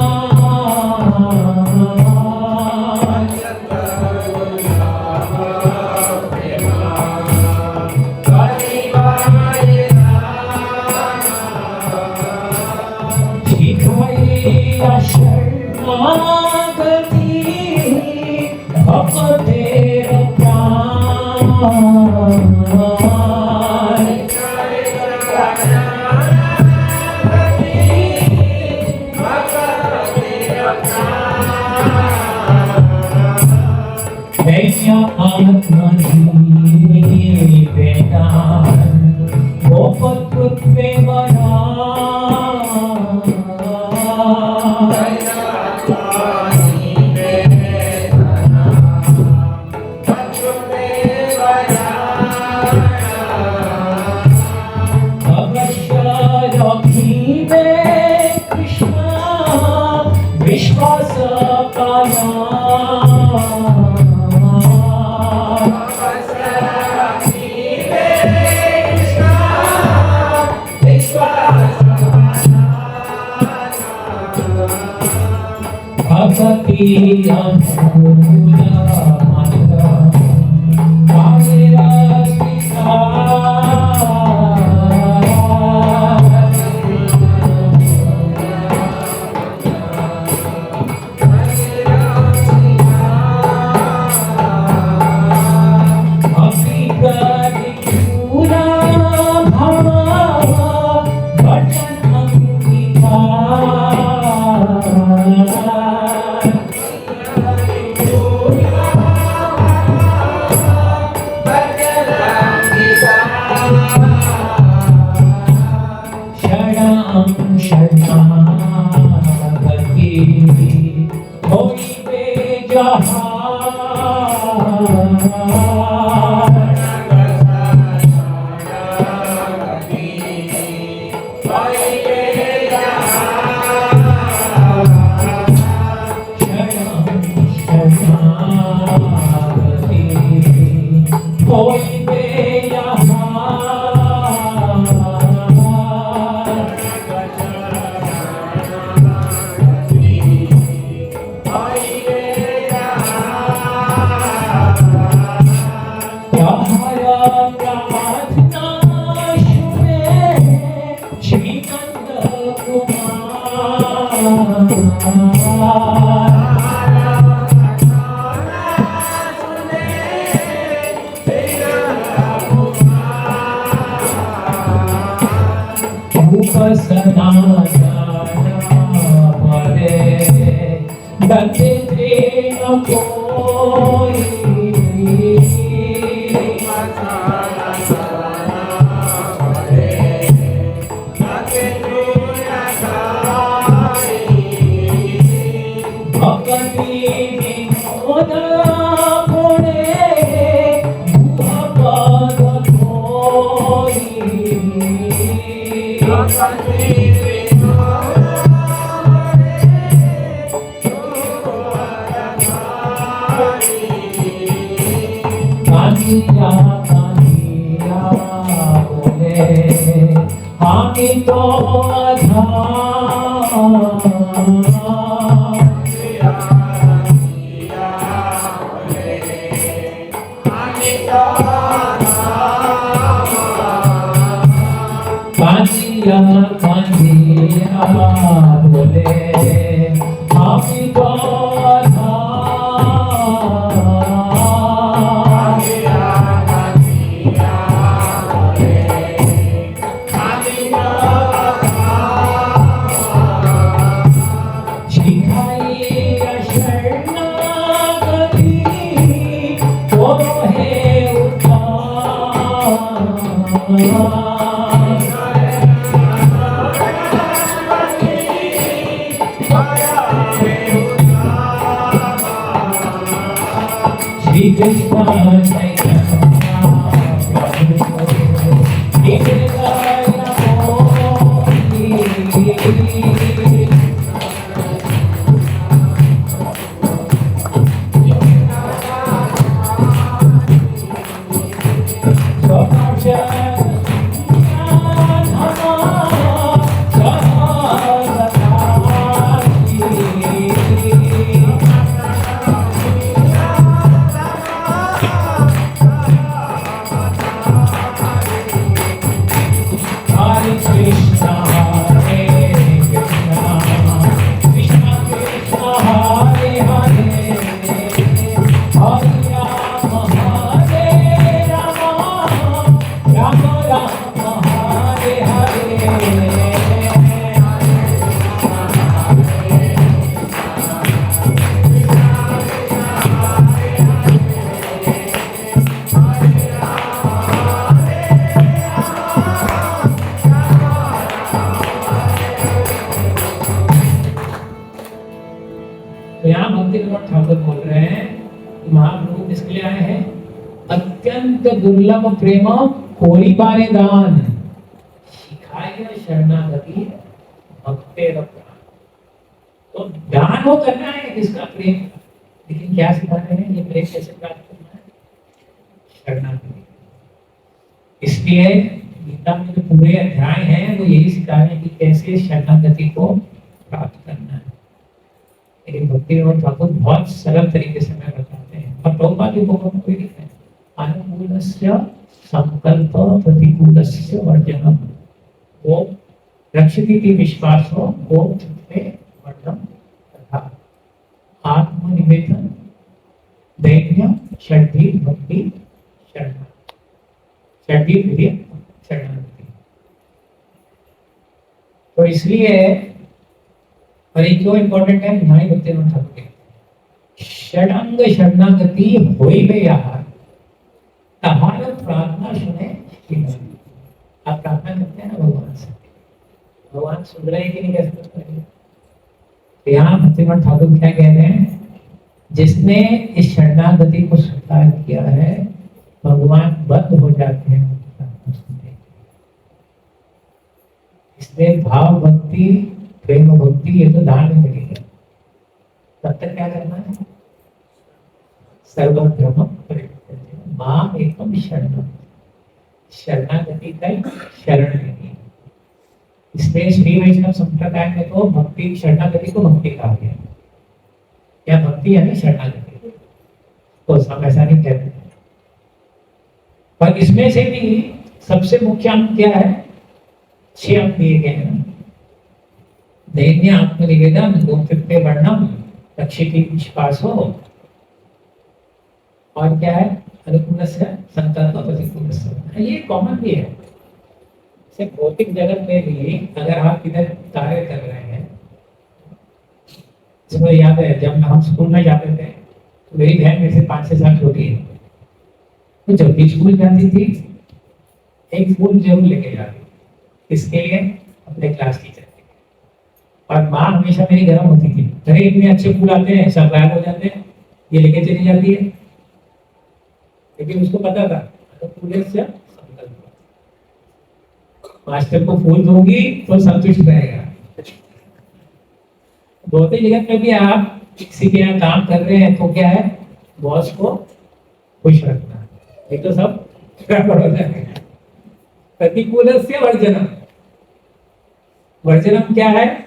शरणागति भक्तेर प्राण विश्वास भक्ति शरणागति होई बेजहार शरणागति होई उपसना परे दत्ते न कोई भक्ति विनोद पुणे भूपद कोई कानिया कानिया बोले हामी तो कानिया कानिया बोले हामी तो Krishna अत्यंत दुर्लभ प्रेम कोरी बारे दान, शिखाय शरणागति भक्ते रत्न। तो दान वो करना है किसका? प्रेम। लेकिन क्या सिखा रहे हैं? ये प्रेम कैसे प्राप्त करना है? शरणागति। इसलिए गीता में जो पूरे अध्याय हैं वो यही सिखा रहे हैं कि कैसे शरणागति को प्राप्त करना है। लेकिन भक्ति विनोद ठाकुर बहुत सरल तरीके से हमें बताते हैं। और प्रभुपाद जी को कोई लिखते हैं अनुकूलस्य संकल्प प्रतिकूलस्य वर्जनम, वो रक्षिति विश्वासो वो वर्णम तथा आत्मनिवेदन दैन्य षड्भी भक्ति शरण, षड्भी विधि शरणागति। तो इसलिए और एक जो इम्पोर्टेंट है न्याय भक्ति विनोद ठाकुर के षडंग शरणागति होइबे आहार तहार प्रार्थना सुने। आप प्रार्थना करते हैं ना भगवान से, भगवान सुन रहे हैं कि नहीं? कैसे सुन रहे हैं? तो यहाँ भक्ति विनोद ठाकुर क्या कह रहे हैं? जिसने इस शरणागति को स्वीकार किया है भगवान बद्ध हो जाते हैं प्रार्थना सुनने। इसलिए भाव भक्ति प्रेम भक्ति ये तो दान में मिलेगा। तब तक क्या करना है? सर्वधर्म परित्यज्य मां एकम शरणम, शरणागति का शरण लेनी। इसलिए श्री वैष्णव संप्रदाय में तो भक्ति शरणागति को भक्ति कहा गया। क्या भक्ति यानी शरणागति, तो सब ऐसा नहीं कहते। पर इसमें से भी सबसे मुख्य अंग क्या है? 6 अंग दिए गए हैं। दैन्य आत्मनिवेदन गोप्यते वर्णम रक्षिति विश्वासो, और क्या है? अनुकूलस्य संकल्प प्रतिकूलस्य। ये कॉमन भी है। से भौतिक जगत में भी अगर आप इधर कार्य कर रहे हैं, मुझे याद है जब हम स्कूल में जाते थे तो मेरी बहन मेरे से 5-6 साल छोटी है, तो जब भी स्कूल जाती थी एक फूल जरूर लेके जाती। किसके लिए? अपने क्लास टीचर के लिए। और माँ हमेशा मेरी गर्म होती थी, अरे इतने अच्छे फूल आते हैं, सब गायब हो जाते हैं, ये लेके चली जाती है। लेकिन उसको पता था तो फूल से मास्टर को फूल दूंगी तो संतुष्ट रहेगा। भौतिक जगत में भी आप किसी के यहाँ काम कर रहे हैं तो क्या है? बॉस को खुश रखना, नहीं तो सब गड़बड़ हो जाएगा। प्रतिकूलस्य वर्जनम, वर्जनम क्या है?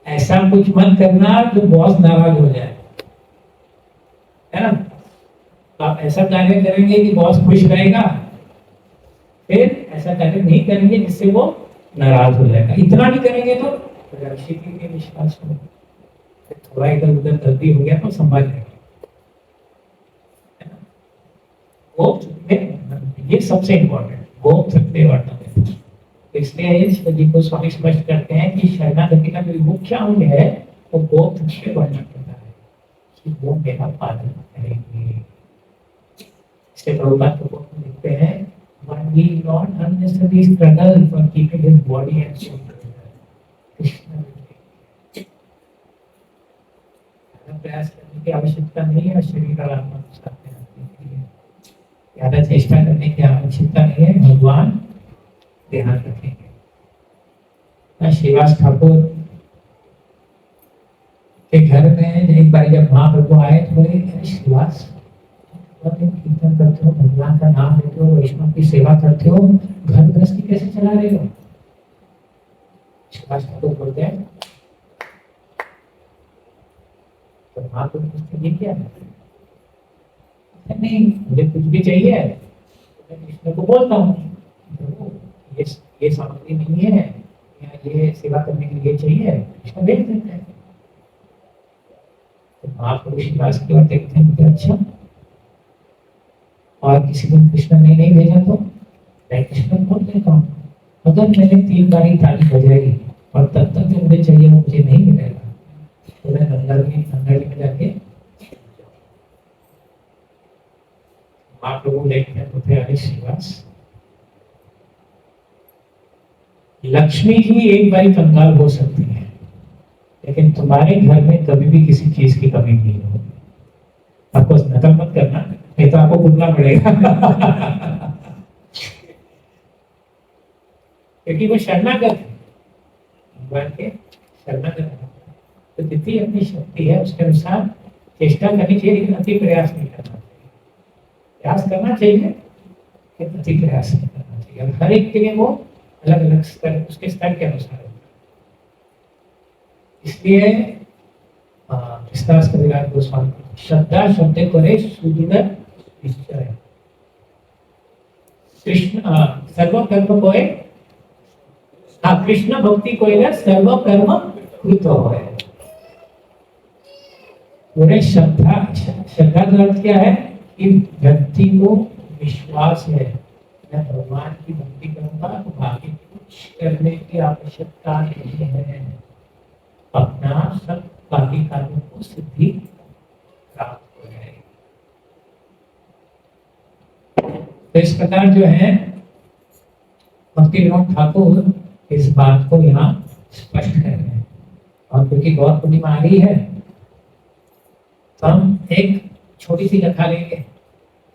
ऐसा कुछ मत करना जो बॉस नाराज हो जाए, है ना? आप ऐसा कार्य करेंगे कि बॉस खुश रहेगा, फिर ऐसा कार्य नहीं करेंगे जिससे वो नाराज हो जाएगा। इतना भी करेंगे तो रक्षिति के विश्वास हो, थोड़ा इधर उधर गलती हो गया तो संभाल लेंगे। ये सबसे इम्पोर्टेंट गोप सकते वर्णन। इसलिए जी को स्वामी स्पष्ट करते हैं कि शरणागति का जो मुख्य अंग है वो गोप से वर्णन करता है कि वो मेरा पालन करेंगे। इसलिए प्रभुपाद को लिखते हैं one need not unnecessarily struggle for keeping his body and soul together. Krishna प्रयास करने की आवश्यकता नहीं है शरीर और आत्मा को साथ में रखने के लिए, ज्यादा चेष्टा करने की आवश्यकता नहीं है, भगवान ध्यान रखेंगे। श्रीवास ठाकुर के घर में एक बार जब महाप्रभु आए तो बोले श्रीवास कीर्तन करते हो, भगवान का नाम लेते हो, वैष्णव की सेवा करते हो, घर गृहस्थी कैसे चला रहे हो? श्रीवास ठाकुर बोलते हैं तो महाप्रभु ये क्या है? नहीं, मुझे कुछ भी चाहिए मैं कृष्ण को बोलता हूँ ये सामग्री नहीं है या ये सेवा करने के लिए चाहिए, कृष्ण भेज देते हैं। तो महाप्रभु श्रीवास की बात देखते हैं, अच्छा और किसी दिन कृष्ण ने नहीं भेजा तो मैं कृष्ण बोल देता हूँ। अगर मैंने 3 बारी ताली बजाई और तब तक जो मुझे चाहिए वो मुझे नहीं मिलेगा तो मैं गंगा में जाके महाप्रभु देखते हैं तो फिर श्रीवास लक्ष्मी जी एक बारी कंगाल हो सकती है लेकिन तुम्हारे घर में कभी भी किसी चीज की कमी नहीं होगी। आपको नकल मत करना, नहीं तो आपको बोलना पड़ेगा। क्योंकि वो शरणागत है, भगवान के शरणागत है। तो जितनी अपनी शक्ति है उसके अनुसार चेष्टा करनी चाहिए, लेकिन अति प्रयास नहीं करना चाहिए। प्रयास करना चाहिए लेकिन अति प्रयास नहीं करना चाहिए। हर एक के लिए वो अलग अलग स्तर, उसके स्तर के अनुसार होता है। इसलिए विराट गोस्वामी श्रद्धा शब्द करे सुदृढ़ निश्चय, कृष्ण सर्व कर्म कोय, कृष्ण भक्ति कोय सर्व कर्म कृत होय। पूरे श्रद्धा का अर्थ क्या है कि व्यक्ति को विश्वास है, मैं भगवान की भक्ति करूंगा तो बाकी कुछ करने की आवश्यकता नहीं है, अपना सब बाकी कार्यों को सिद्धि प्राप्त हो जाएगी। तो इस प्रकार जो है भक्ति विनोद ठाकुर इस बात को यहाँ स्पष्ट कर रहे हैं। और क्योंकि गौर पूर्णिमा आ रही है तो हम एक छोटी सी कथा लेंगे।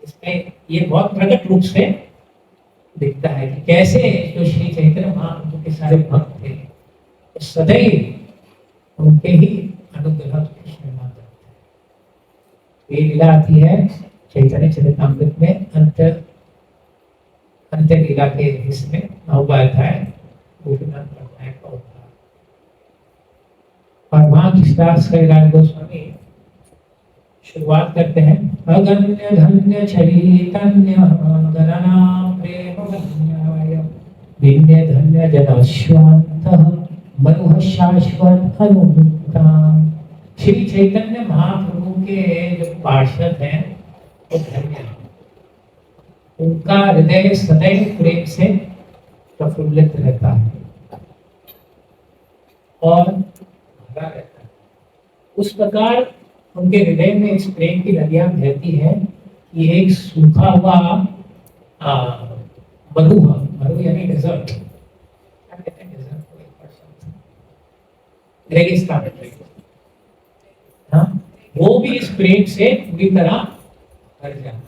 इसमें ये बहुत प्रकट रूप से दिखता है कि कैसे जो श्री चैतन्य महाप्रभु के सारे भक्त थे तो सदैव उनके ही अनुग्रह की शरणा करते हैं। ये लीला आती है चैतन्य चरितामृत में अंत्य लीला के इसमें 9वां अध्याय गोपीनाथ पटनायक का उद्धार। और वहां कृष्णदास कविराज गोस्वामी शुरुआत करते हैं, अगण्य धन्य चैतन्य गणना प्रेम धन्याय विन्य धन्य जनाश्वान्तः मनुः शाश्वत अनुमुक्ता। श्री चैतन्य महाप्रभु के जो पार्षद हैं वो धन्य हैं, उनका हृदय सदैव प्रेम से प्रफुल्लित रहता है और भरा रहता है। उस प्रकार उनके हृदय में इस प्रेम की नदियां बहती हैं कि एक सूखा हुआ मरु यानी डेजर्ट, क्या कहते हैं डेजर्ट को, एक रेगिस्तान, हाँ, वो भी इस प्रेम से पूरी तरह भर जाता है।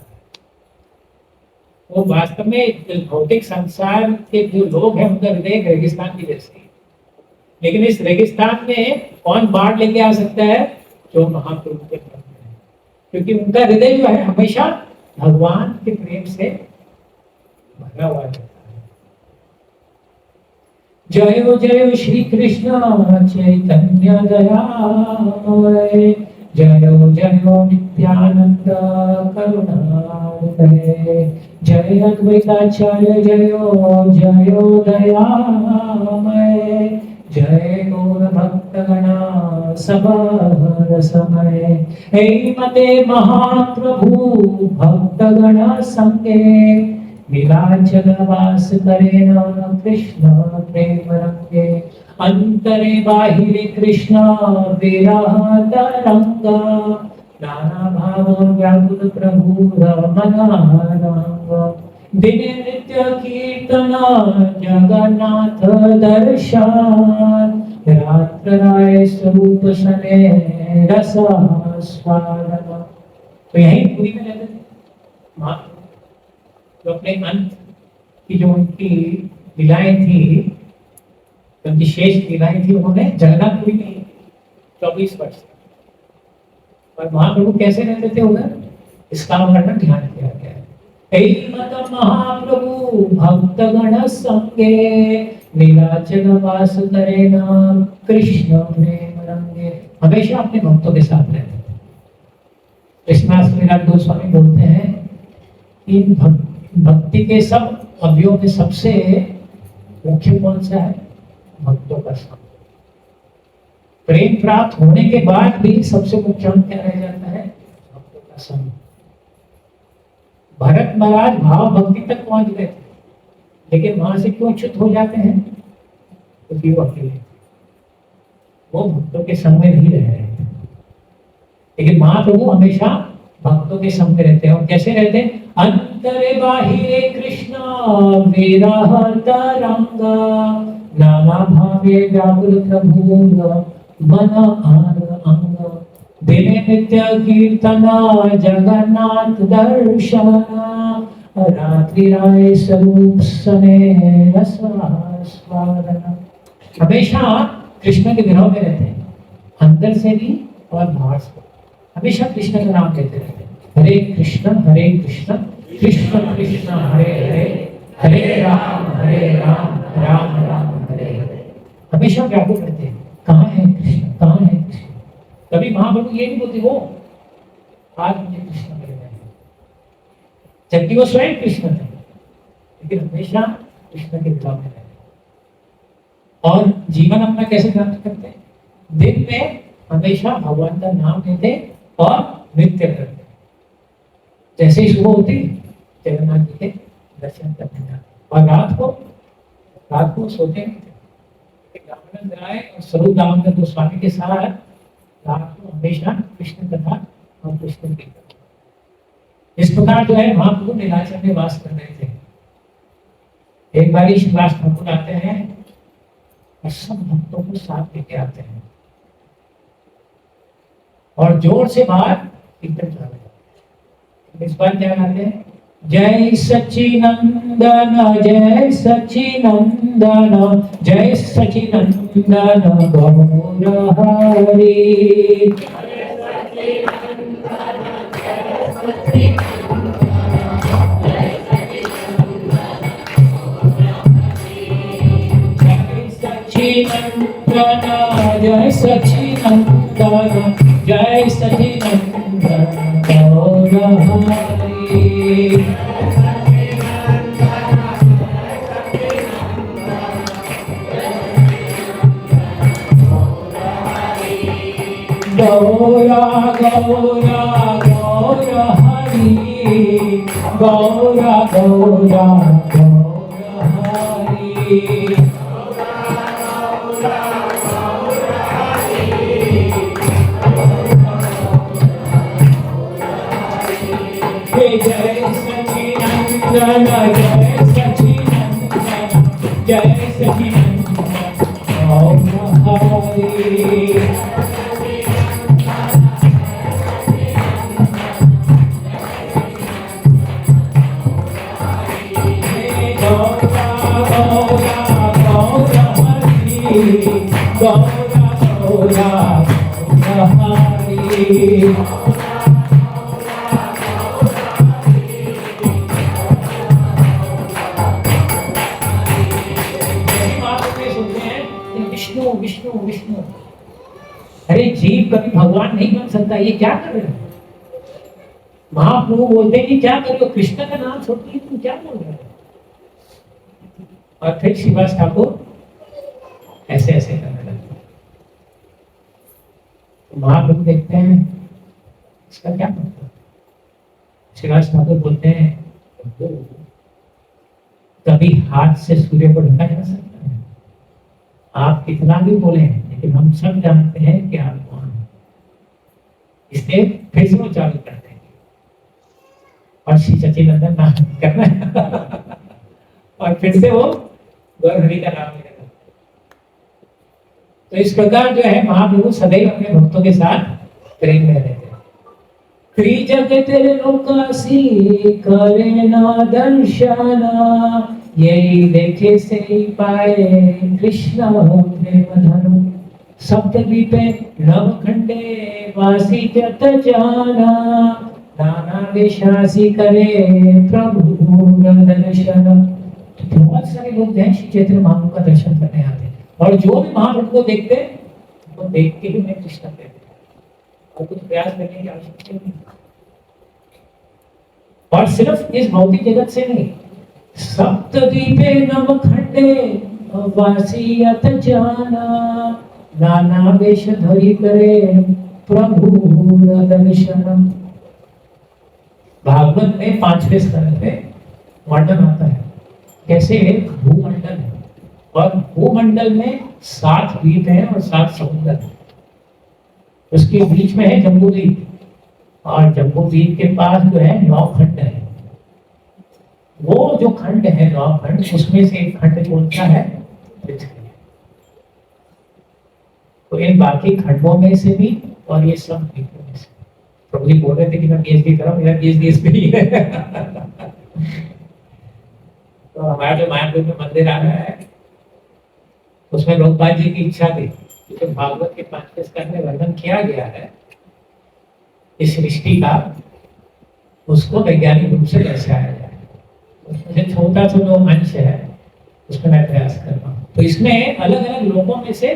वो वास्तव में भौतिक संसार के जो लोग हैं उनका हृदय रेगिस्तान की जैसे, लेकिन इस रेगिस्तान में कौन बाढ़ लेके आ सकता है? जो महाप्रभु के भक्त हैं, क्योंकि उनका हृदय जो है हमेशा भगवान के प्रेम से भरा हुआ रहता है। जय जय श्री कृष्ण चैतन्य दयामय, जय जय नित्यानंद करुणामय, जय अद्वैताचार्य जय जय दयामय, जय गौर भक्तगणा सबर समय, हे मते महाप्रभु भक्तगण संगे, नीलाचल वास करे न कृष्ण प्रेम रंगे, अंतरे बाहिरे कृष्ण विरह तरंगा, नाना भाव व्याकुल प्रभु रमनारंग, दिन नित्य कीर्तन जगन्नाथ दर्शन, रात्र राय स्वरूप सने रसास्वादन। तो यही पूरी में रहते थे जो अपने अंत की जो उनकी लीलाएं थी, उनकी शेष लीलाएं थी, उन्होंने जगन्नाथपुरी में 24 वर्ष, और महाप्रभु कैसे रहते थे उधर, इसका वर्णन ध्यान किया गया है। मत महाप्रभु भक्तगण संगे, नीलाचल वास करे नाम कृष्ण प्रेम रंगे, हमेशा अपने भक्तों के साथ रहते थे। कृष्णदास कविराज गोस्वामी बोलते हैं कि भक्ति के सब अवयवों में सबसे मुख्य कौन सा है? भक्तों का संग। प्रेम प्राप्त होने के बाद भी सबसे मुख्य क्या रह जाता है? भक्तों का संग। भरत महाराज भाव भक्ति तक पहुंच गए थे, लेकिन वहां से क्यों च्युत हो जाते हैं? क्योंकि वो अकेले, वो भक्तों के संग में नहीं रह रहे थे। लेकिन महाप्रभु हमेशा भक्तों के संग में रहते हैं। और कैसे रहते हैं? अंतरे बाहिरे कृष्ण विरह तरंगा, नाना भावे व्याकुल प्रभु मन आर अंग, दिने नित्य कीर्तना जगन्नाथ दर्शना रात्रि राय स्वरूप सने रसास्वादना। हमेशा कृष्ण के विरह में रहते हैं, अंदर से भी और बाहर से। हमेशा कृष्ण का नाम लेते रहते हैं, हरे कृष्ण कृष्ण कृष्ण हरे हरे, हरे राम राम राम हरे हरे। हमेशा व्याकुल रहते हैं, कहाँ है कृष्ण, कहाँ है कृष्ण। कभी महाप्रभु ये नहीं बोलते वो आज मुझे कृष्ण मिल गए, जबकि वो स्वयं कृष्ण थे, लेकिन हमेशा कृष्ण के विरह में रहते। और जीवन अपना कैसे प्राप्त करते हैं? दिन में हमेशा भगवान का नाम लेते और नृत्य करते। जैसे ही सुबह होती जगन्नाथ जी के दर्शन करने का, और रात को सोते नहीं थे। रामानंद राय और स्वरूप दामोदर गोस्वामी के साथ रात को हमेशा कृष्ण कथा और कृष्ण की कथा। इस प्रकार जो है महाप्रभु नीलाचल में वास कर रहे थे। एक बार श्रीवास ठाकुर आते हैं और सब भक्तों को साथ लेके आते हैं और जोर से बाहर कीर्तन चला रहे हैं। इस बार क्या गाते हैं? जय सच्चिनंदन जय सच्चिनंदन जय सच्चिनंदन गौर हरि। जय सच्चिनंदन जय सच्चिनंदन गौर हरि। गौरा गौरा गौर हरि, गौरा गौरा गौर हरि। जय सच्चिनंदन जय सच्चिनंदन जय सच्चिनंदन गौर हरि। गौरा गौरा गौर हरि। विष्णु विष्णु विष्णु। अरे जीव कभी भगवान नहीं बन सकता, ये क्या कर रहे हो? महाप्रभु बोलते हैं कि क्या कर रहे हो, कृष्ण का नाम छोड़ के तुम क्या बोल रहे हो? और फिर श्रीवास ठाकुर ऐसे ऐसे करने लगे। तो महाप्रभु देखते हैं इसका क्या मतलब। श्रीवास ठाकुर बोलते हैं कभी हाथ से सूर्य को ढका जा सकता है? आप कितना भी बोले लेकिन हम सब जानते हैं कि आप कौन हैं। इसलिए फिर से वो चालू करते हैं और श्री सच्चिनंदन नाम करना और फिर से वो गौर हरि का नाम लेना। तो इस प्रकार जो है महाप्रभु सदैव अपने भक्तों के साथ प्रेम में रहते हैं। त्रिजग तेरे लोकासी करे ना दर्शना, यही देखे से ही पाए कृष्ण प्रेम धनु। सप्तद्वीपे नवखंडे वासी जत जाना, नाना देशासी करे प्रभु दर्शन। तो बहुत सारे लोग हैं श्री चैतन्य महाप्रभु का दर्शन करने आते हैं और जो भी महाप्रभु को देखते हैं वो देख के भी उन्हें कृष्ण कहते हैं और कुछ प्रयास करने की आवश्यकता नहीं। और सिर्फ इस भौतिक जगत से नहीं, सप्तद्वीपे नवखंडे वासियत जाना, नाना वेश धरि करे प्रभु दर्शन। भागवत में 5वें स्कंद पे वर्णन आता है कैसे एक भूमंडल है और भूमंडल में 7 द्वीप हैं और 7 समुद्र हैं। उसके बीच में है जम्बूद्वीप और जम्बूद्वीप के पास जो है 9 खंड है। वो जो खंड है 9 खंड, उसमें से एक खंड कौन सा है? पृथ्वी। तो इन बाकी खंडों में से भी और ये सब द्वीपों में से। प्रभु जी बोल रहे थे कि मैं पीएचडी करूं, मेरा पीएचडी इस पे ही है। तो हमारा जो मायापुर में मंदिर आ रहा है उसमें लोकपाल जी की इच्छा थी, क्योंकि भागवत के 5वें स्कंद में वर्णन किया गया है इस सृष्टि का, उसको वैज्ञानिक रूप से दर्शाया जाए। उसमें से छोटा सा जो अंश है उसमें मैं प्रयास कर रहा हूँ। तो इसमें अलग अलग लोगों में से,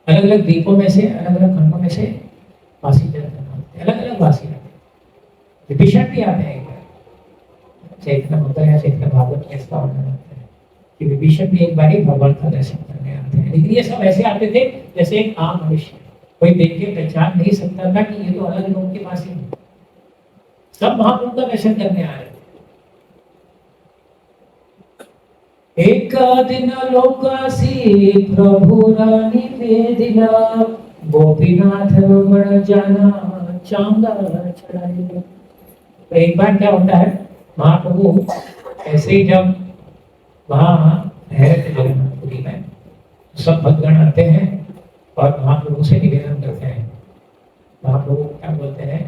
अलग अलग द्वीपों में से, अलग अलग खंडों में से वासी जन अलग अलग वासी आते हैं, विभीषण भी आते हैं। चैत्र होता है, चैत्र भागवत में इसका वर्णन आता है कि विभीषण भी एक बार ही भगवान का दर्शन करने आते हैं। लेकिन ये सब ऐसे आते थे जैसे एक आम मनुष्य, कोई देख के पहचान नहीं सकता था कि ये तो अलग लोगों के पास ही है। सब महाप्रभु का दर्शन करने आ रहे थे। एक दिन लोकासी प्रभु रानी वेदिला, गोपीनाथ रमण जाना चांदा चढ़ाई। तो एक बार क्या होता है, महाप्रभु ऐसे ही जब वहां ठहरे थे जगन्नाथपुरी में, सब भक्तगण आते हैं और महाप्रभु से निवेदन करते हैं। महाप्रभु क्या बोलते हैं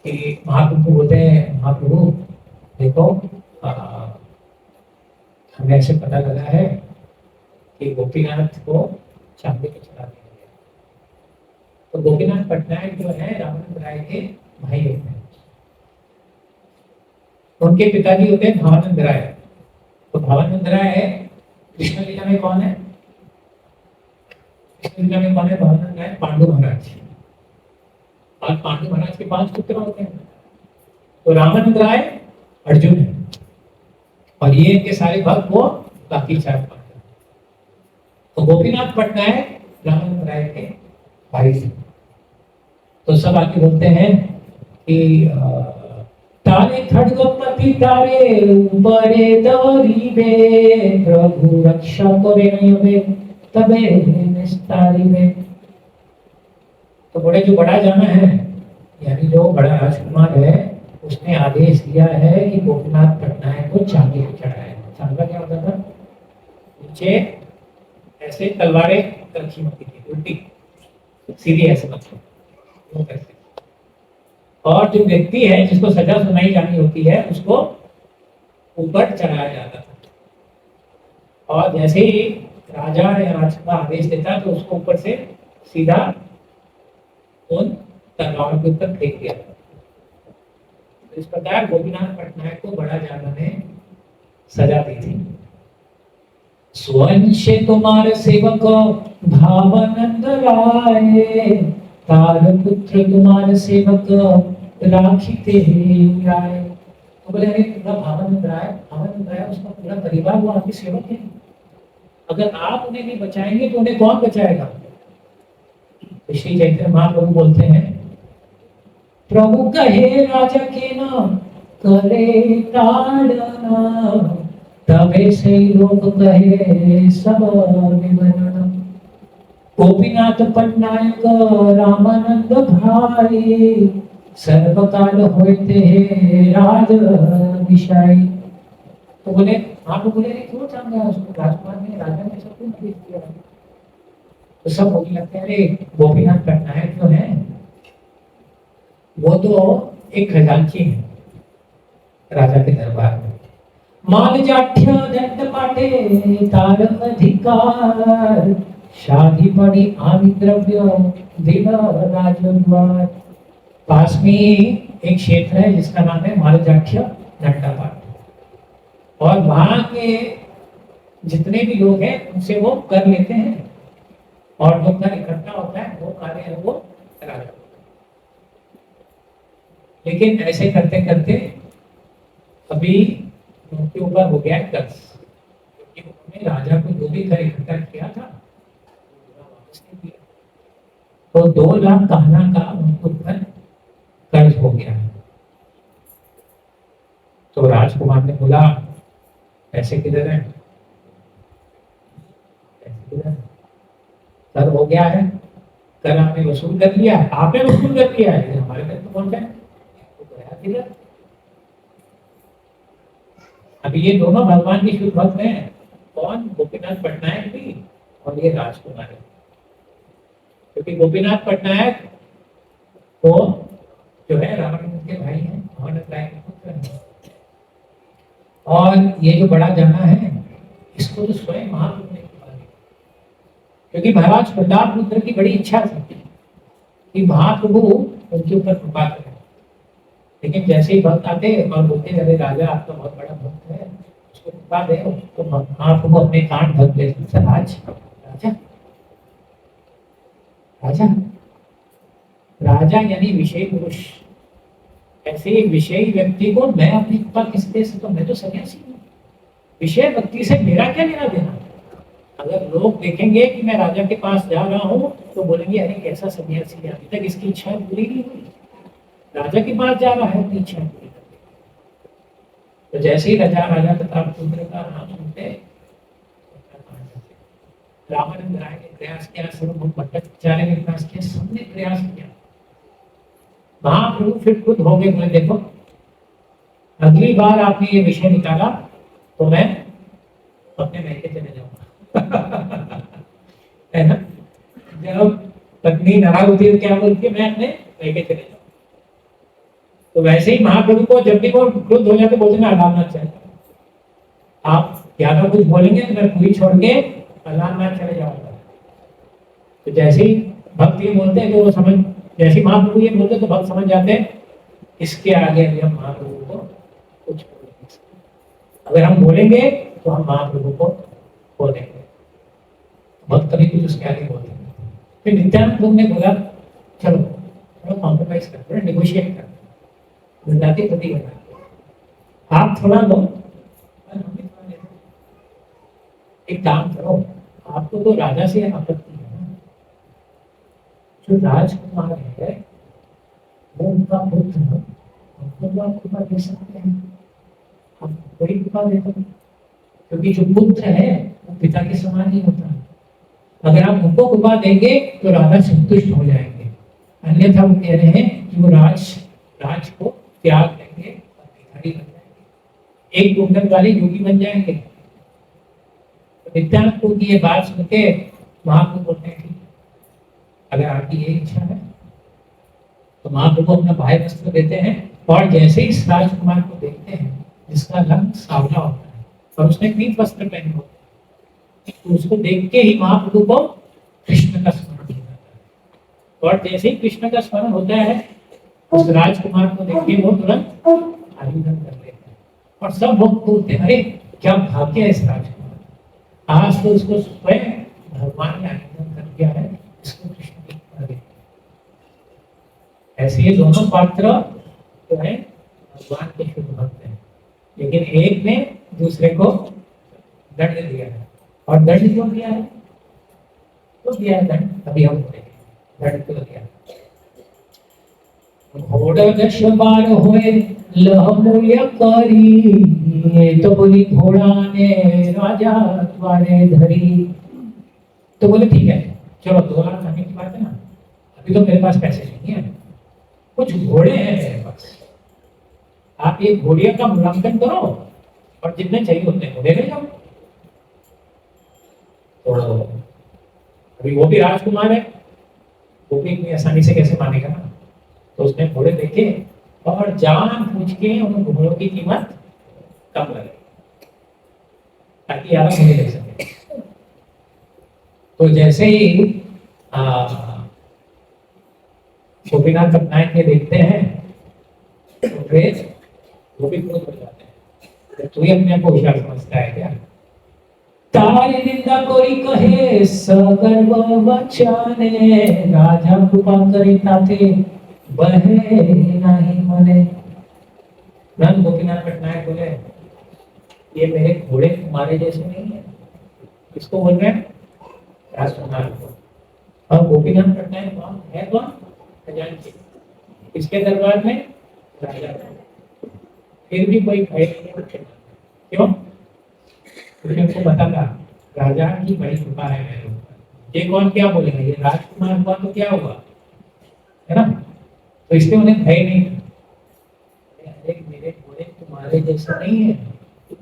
कि महाप्रभु बोलते हैं, महाप्रभु देखो हमें ऐसे पता लगा है कि गोपीनाथ को चांदी पे चढ़ा दिया गया। तो गोपीनाथ पटनायक जो है रामानंद राय के भाई होते हैं, उनके पिताजी होते हैं भावानंद राय। तो भावानंद राय कृष्ण लीला में कौन है? कृष्ण लीला में कौन है भावानंद राय? पांडु महाराज। और पांडु महाराज के 5 पुत्र होते हैं। तो रामानंद राय अर्जुन है और ये इनके सारे भक्त वो बाकी 4 पांडव। तो गोपीनाथ पटनायक रामानंद राय के भाई थे। तो सब आके बोलते हैं कि तारे खड्गपति तारे ऊपरे दरीबे, प्रभु रक्षा करे नयबे तबे निस्तारिबे। तो बड़े जो बड़ा जाना है, यानी जो बड़ा राजकुमार है, उसने आदेश दिया है कि गोपीनाथ पटनायक को चांदी पे चढ़ाए। चांदा क्या होता था? नीचे ऐसे तलवारें रखी होती थी, उल्टी सीधी ऐसे मतलब कैसे। और जो व्यक्ति है जिसको सजा सुनाई जानी होती है उसको ऊपर चढ़ाया जाता था। और जैसे ही राजा या राजकुमार आदेश देता तो उसको ऊपर से सीधा उन तलवारों के ऊपर फेंक दिया जाता। तो इस प्रकार गोपीनाथ पटनायक को बड़ा जाना ने सजा दी थी। स्वंश तुम्हारे सेवक भावानंद राय, तार पुत्र तुम्हारे सेवक राखी ते राय। तो बोले अरे पूरा भावानंद राय उसका पूरा परिवार वो आपके सेवक है, अगर आप उन्हें नहीं बचाएंगे तो उन्हें कौन बचाएगा? तो श्री चैतन्य महाप्रभु बोलते हैं, प्रभु कहे राजा के नाम करे ताड़ना, तबे से लोग कहे सब विवरण। गोपीनाथ पटनायक रामानंद भाई, सर्वकाल होते राज विषय। तो बोले आप बोले क्यों चाहते हैं उसको? राजकुमार ने राजा ने सब कुछ भेज दिया। तो सब बोलने लगते हैं अरे गोपीनाथ पटनायक जो है वो तो एक खजांची है राजा के दरबार में। माल जाठ्य दंड पाटे तार अधिकार, शादी पड़ी आदि द्रव्य दिन राजद्वार। पास में एक क्षेत्र है जिसका नाम है मालजाठ्य दंडापाट, और वहां के जितने भी लोग हैं उनसे वो कर लेते हैं और जो कर इकट्ठा होता है वो कार्य है वो राजा। लेकिन ऐसे करते करते अभी उनके ऊपर हो गया कर्ज, क्योंकि उन्होंने राजा को जो भी कर इकट्ठा किया था वापस नहीं किया। तो 2 लाख कहना का उनके ऊपर कर्ज हो गया। तो राजकुमार ने बोला पैसे किधर है? कर हो गया है, कर आपने वसूल कर लिया है, आपने वसूल कर लिया है, हमारे घर तो पहुंचा है तो गया किधर? अभी ये दोनों भगवान की शुद्ध भक्त हैं। कौन? गोपीनाथ पटनायक भी और ये राजकुमार है। क्योंकि गोपीनाथ पटनायक वो जो है रामानंद के भाई हैं, महानंद राय के पुत्र हैं। और ये जो बड़ा जाना है इसको तो स्वयं महाप्रभु ने किया, क्योंकि महाराज प्रताप रुद्र की बड़ी इच्छा थी कि महाप्रभु उनके ऊपर कृपा करें। लेकिन जैसे ही भक्त आते और बोलते अरे राजा आपका बहुत बड़ा भक्त है, उसको कृपा दे, तो महाप्रभु अपने कान ढक लेते, राज राजा राजा राजा यानी विषय पुरुष। ऐसे विषयी व्यक्ति को मैं अपनी कृपा किस दे सकता हूँ? मैं तो सन्यासी हूँ, विषय भक्ति से मेरा क्या लेना देना? अगर लोग देखेंगे कि मैं राजा के पास जा रहा हूँ तो बोलेंगे अरे कैसा सन्यासी है, अभी तक इसकी इच्छा पूरी नहीं हुई, राजा के पास जा रहा है अपनी इच्छा पूरी करने। तो जैसे ही राजा प्रताप रुद्र का नाम सुनते रामानंद राय ने प्रयास किया, सर्वभौम भट्टाचार्य ने प्रयास किया, सबने प्रयास किया। महाप्रभु फिर खुद हो गए, बोले देखो अगली बार आपने ये विषय निकाला तो मैं अपने मैके चले जाऊंगा। है ना, जब पत्नी नाराज होती है क्या बोलती है, मैं अपने मैके चले जाऊंगा। तो वैसे ही महाप्रभु को जब भी वो क्रुद्ध हो जाते बोलते मैं अलारनाथ चले जाऊंगा। आप ज्यादा कुछ बोलेंगे तो मैं पूरी छोड़ के अलारनाथ चले जाऊंगा। तो जैसे ही भक्त ये बोलते हैं तो वो समझ, जैसे महाप्रभु ये बोलते तो भक्त समझ जाते हैं इसके आगे अभी हम महाप्रभु को कुछ बोल नहीं सकते। अगर हम बोलेंगे तो हम महाप्रभु को बोलेंगे, भक्त कभी कुछ उसके आगे बोलते हैं। फिर नित्यानंद प्रभु ने बोला चलो थोड़ा कॉम्प्रोमाइज करते हैं, नेगोशिएट करते हैं, बताते प्रति आप थोड़ा लो और हम भी थोड़ा लेते। एक काम करो, आपको तो राजा से आपत्ति है ना, जो राजकुमार है वो उनका पुत्र है, हमको तो आप कृपा दे सकते हैं, हम कोई कृपा दे दो, क्योंकि जो पुत्र है वो पिता के समान ही होता है। अगर आप उनको कृपा देंगे तो राजा संतुष्ट हो जाएंगे, अन्यथा वो कह रहे हैं कि वो राज को त्याग देंगे और भिखारी बन जाएंगे, एक कुंडल वाले योगी बन जाएंगे। नित्यानंद को की ये बात सुन के महाप्रभु बोलते हैं कि अगर आपकी ये इच्छा है तो महाप्रभु अपना बाह्य वस्त्र देते हैं, और जैसे ही इस राजकुमार को देखते हैं जिसका रंग सांवला होता है और उसने पीत वस्त्र पहने होते हैं, तो उसको देख के ही महाप्रभु को कृष्ण का स्मरण हो जाता है। और जैसे ही कृष्ण का स्मरण होता है उस राजकुमार को देख के वो तुरंत आलिंगन कर लेते हैं और सब भक्त बोलते हैं अरे क्या भाग्य है इस राजकुमार, आज तो उसको स्वयं भगवान ने आलिंगन कर दिया है, इसको कृष्ण की कृपा देते हैं। ऐसे ये दोनों पात्र जो है भगवान के शुद्ध भक्त हैं, लेकिन एक ने दूसरे को दंड दिया है। और दंड क्यों दिया है? तो दिया है दंड, अभी हम बोलेंगे दंड क्यों दिया। घोड़ा 10 बार होए लह मूल्य करी, तो बोली घोड़ा ने राजा द्वारे धरी। तो बोले ठीक है चलो 2 लाख आने की बात है ना, अभी तो मेरे पास पैसे नहीं है, कुछ घोड़े हैं मेरे पास, आप ये घोड़ियों का मूल्यांकन करो और जितने चाहिए उतने घोड़े ले जाओ। तो अभी वो भी राजकुमार है, वो भी इतनी आसानी से कैसे मानेगा ना, तो उसने घोड़े देखे और जान पूछ के उन घोड़ों की कीमत कम लगे ताकि ज्यादा घोड़े ले सके। तो जैसे ही गोपीनाथ पटनायक ये देखते हैं तो फिर वो भी क्रोध हो जाते हैं, तू ही अपने आप को होशियार समझता है क्या? तारी निंदा कोई कहे सगर्व वचने, राजा कृपा करे ताते बहे नहीं मने। नंद गोपीनाथ पटनायक बोले ये मेरे घोड़े तुम्हारे जैसे नहीं है, किसको बोल रहे हैं? राजकुमार को। और गोपीनाथ पटनायक कौन है? कौन? खजांची। इसके दरबार में राजा, फिर भी कोई भय नहीं है। क्यों? क्योंकि उनको पता था राजा की बड़ी कृपा है मेरे ऊपर। ये कौन क्या बोलेगा, ये राजकुमार हुआ तो क्या हुआ, है ना? तो इसलिए उन्हें भय नहीं था। मेरे घोड़े तुम्हारे जैसे नहीं है,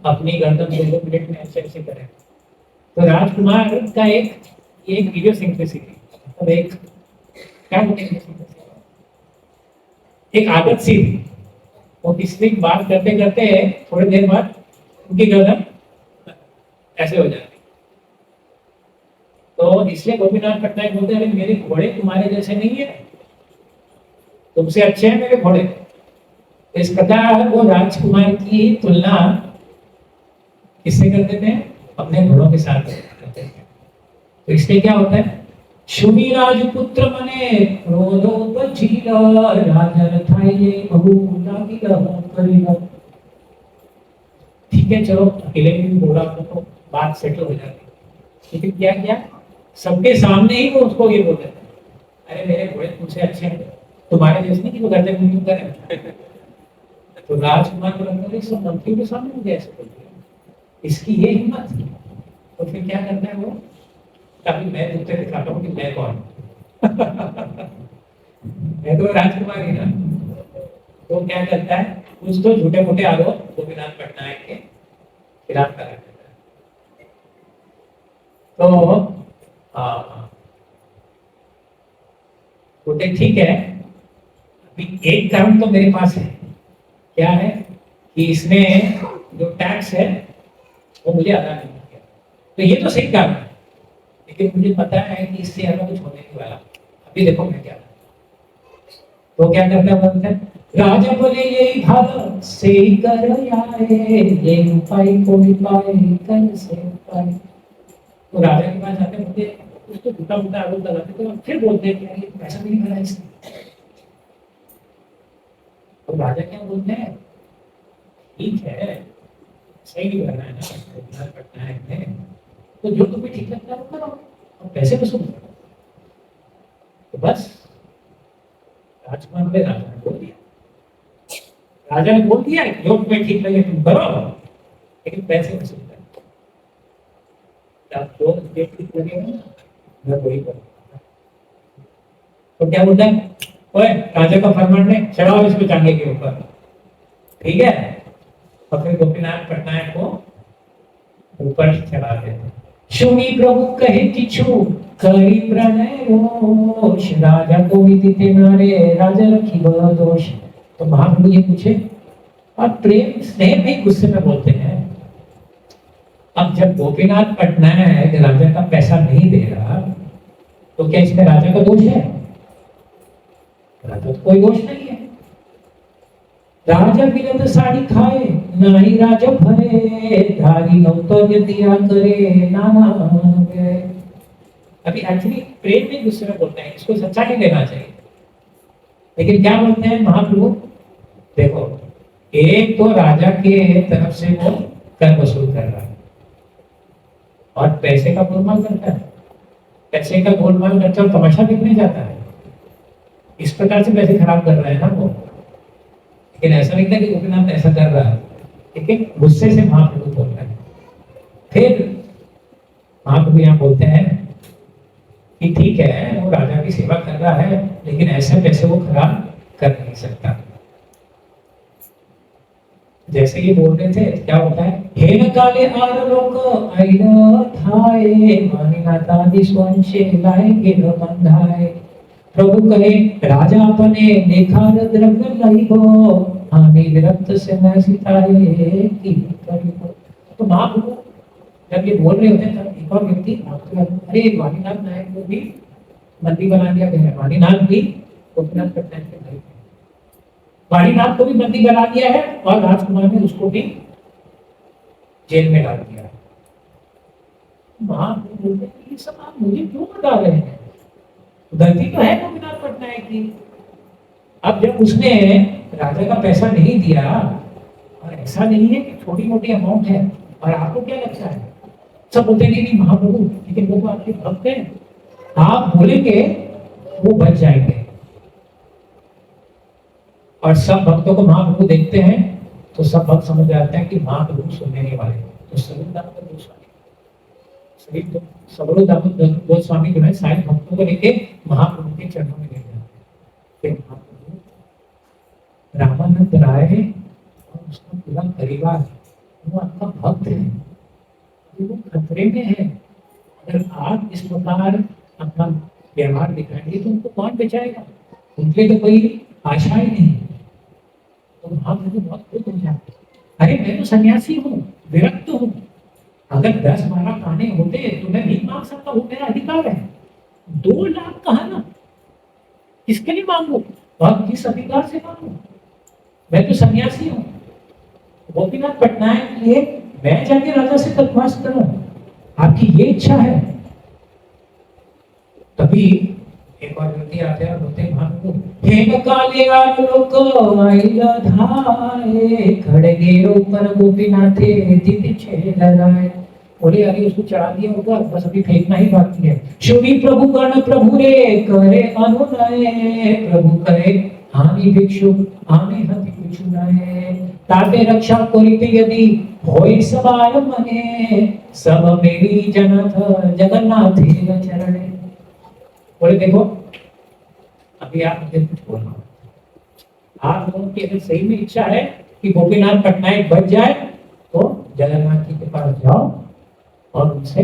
अपनी गर्दन 2 मिनट में ऐसे ऐसे करें। तो राजकुमार का एक वीडियो सिंथेसिस, मतलब एक क्या बोलेंगे? एक आदत सी थी, वो किसी बात करते करते थोड़ी देर बाद उनकी गर्दन ऐसे हो जाती। तो इसलिए गोपीनाथ पटनायक बोलते हैं, मेरे घोड़े तुम्हारे जैसे नहीं है, तुमसे अच्छे हैं मेरे घोड़े। इस प्रकार वो राजकुमार की तुलना किससे करते थे? अपने घोड़ों के साथ करते थे। तो इसलिए क्या होता है? शुनि राजपुत्र मने क्रोधोपजीला, राजा रथाइये बहु लागिला परिला। ठीक है, चलो अकेले भी घोड़ा तो बात सेटल हो जाती, लेकिन क्या किया? सबके सामने ही वो उसको ये बोलते थे, अरे मेरे घोड़े तुमसे अच्छे हैं, तुम्हारे जैसे नहीं कि वो गर्दन में यूं करें। तो राजकुमार को लगता है सब मंत्रियों के सामने मुझे ऐसे बोलते हैं, इसकी ये हिम्मत थी। तो फिर क्या करता है वो? तभी मैं तुमसे दिखाता हूँ कि मैं कौन हूँ। मैं तो राजकुमार ही ना। तो क्या करता है? कुछ तो झूठे मोटे आरोप गोपीनाथ पटनायक के खिलाफ करा देता है। तो बोलते ठीक है, अभी एक कारण तो मेरे पास है। क्या है? कि इसने जो टैक्स है वो मुझे अदा नहीं किया। तो ये तो सही कारण है, लेकिन मुझे पता है कि इससे ज्यादा कुछ होने नहीं वाला। अभी देखो मैं क्या। तो क्या करता है? बोलते हैं राजा बोले यही भाग से कर आए, ये उपाय कोई पाए कर से पाए। तो राजा के पास जाते बोलते उसको झूठा मोटा आरोप लगाते, तो फिर बोलते हैं कि यार ये पैसा नहीं भरा इसने। तो राजा क्या बोलते हैं? ठीक है, सही नहीं करना है ना, पटना है, तो जो तुम्हें ठीक लगता है वो करो और पैसे वसूल करो। तो बस राजकुमार ने राजा ने बोल दिया, राजा ने बोल दिया जो तुम्हें ठीक लगे तुम करो, लेकिन पैसे वसूल करो। जो ठीक लगेगा ना मैं वही करूँगा। तो क्या बोलता है? ओए राजा का फरमान है, चढ़ाओ इसको टांगे के ऊपर। ठीक है, और फिर गोपीनाथ पटनायक को ऊपर चढ़ा देते। शुनि प्रभु कहे किछु करी प्रणय रोष, राजा को विदिते नारे राजा रखी बड़ा दोष। तो महाप्रभु ये पूछे, और प्रेम स्नेह भी गुस्से में बोलते हैं। अब जब गोपीनाथ पटनायक राजा का पैसा नहीं दे रहा, तो क्या इसमें राजा का दोष है? राजा तो कोई दोष नहीं है। राजा बिरद साड़ी खाए नाही राजा भरे, धारी नौतर्य दिया करे नाना गए। अभी एक्चुअली प्रेम में गुस्से में बोलते हैं, इसको सच्चा नहीं लेना चाहिए, लेकिन क्या बोलते हैं महाप्रभु? देखो, एक तो राजा के तरफ से वो कर वसूल कर रहा है और पैसे का गोलमाल करता है, पैसे का गोलमाल करता है और तमाशा देखने जाता है। इस प्रकार से पैसे खराब कर रहा है ना वो। लेकिन ऐसा नहीं था कि गोपीनाथ ऐसा कर रहा है, लेकिन गुस्से से महाप्रभु बोल रहे हैं। फिर महाप्रभु यहाँ बोलते हैं कि ठीक है, वो राजा की सेवा कर रहा है, लेकिन ऐसे पैसे वो खराब कर नहीं सकता। जैसे ये बोल रहे थे, क्या होता है? हे न काले आर लोक आइला थाए, मानी नाता दिसवंशे लाएंगे न बंधाए। प्रभु कहे राजा अपने नेखार द्रव्य लइबो, हानि विरक्त से न सितारे की करिबो। तो महाप्रभु जब ये बोल रहे होते हैं तब एक और व्यक्ति अरे वाणीनाथ नायक को भी बंदी बना दिया गया है। वाणीनाथ भी गोपीनाथ पटनायक के भाई, वाणीनाथ को भी बंदी बना दिया है और राजकुमार ने उसको भी जेल में डाल दिया है। महाप्रभु बोलते हैं ये सब आप मुझे क्यों बता रहे हैं? गलती तो है गोपीनाथ पटनायक की। अब जब उसने राजा का पैसा नहीं दिया, और ऐसा नहीं है कि छोटी मोटी अमाउंट है, और आपको क्या लगता है? सब बोलते नहीं महाप्रभु, लेकिन वो आपके भक्त हैं, आप बोलेंगे वो बच जाएंगे। और सब भक्तों को महाप्रभु देखते हैं तो सब भक्त समझ जाते हैं कि महाप्रभु सुनने के वाले। तो सबरो दामोदर गोस्वामी जो है सारे भक्तों को लेके महाप्रभु के चरणों में ले जाते हैं। महाप्रभु रामानंद राय और उसका पूरा परिवार वो आपका भक्त है, वो खतरे में है। अगर आप इस प्रकार अपना व्यवहार दिखाएंगे तो उनको कौन बचाएगा? उनके तो कोई आशा ही नहीं। तो महाप्रभु बहुत खुश हो जाते, अरे मैं तो सन्यासी हूँ, विरक्त हूँ, अगर 10-12 खाने होते तो मैं नहीं मांग सकता, वो मेरा अधिकार है। 2 लाख कहा ना, किसके लिए मांगू और किस अधिकार से मांगू? मैं तो सन्यासी हूँ। गोपीनाथ पटनायक के लिए मैं जाके राजा से तथवास करूं, आपकी ये इच्छा है? तभी एक और व्यक्ति आते हैं और बोलते हैं महाप्रभु, हे काले आलोक आइला धाए खड़गे ऊपर गोपीनाथे दिति छे लगाए। बोले अरे उसको चढ़ा दिया होगा, बस अभी फेंकना ही बाकी है। शुभी प्रभु गण प्रभु रे करे अनुनय, प्रभु करे हानि भिक्षु हानि हति कुछुनाय। ताते रक्षा करिते यदि होय सबाय मने, सब मेरी जनथ जगन्नाथ चरणे। बोले देखो अभी आप मुझे कुछ बोलना, आप लोगों की अगर सही में इच्छा है कि गोपीनाथ पटनायक बच जाए तो जगन्नाथ जी के पास जाओ और उनसे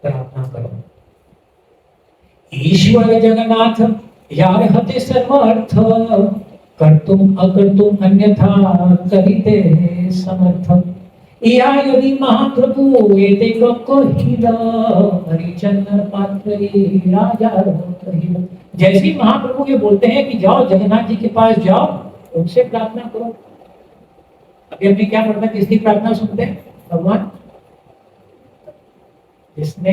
प्रार्थना करो। ईश्वर जगन्नाथ यार हते सर्वर्थ, कर्तुम अकर्तुम अन्यथा करिते समर्थ। या यदि महाप्रभु एते को हीरा हरिचंदन पात्र राजा हीरा। जैसे महाप्रभु ये बोलते हैं कि जाओ जगन्नाथ जी के पास जाओ, उनसे प्रार्थना करो। अभी हमने क्या पढ़ा, किसकी प्रार्थना सुनते हैं? भगवान जिसने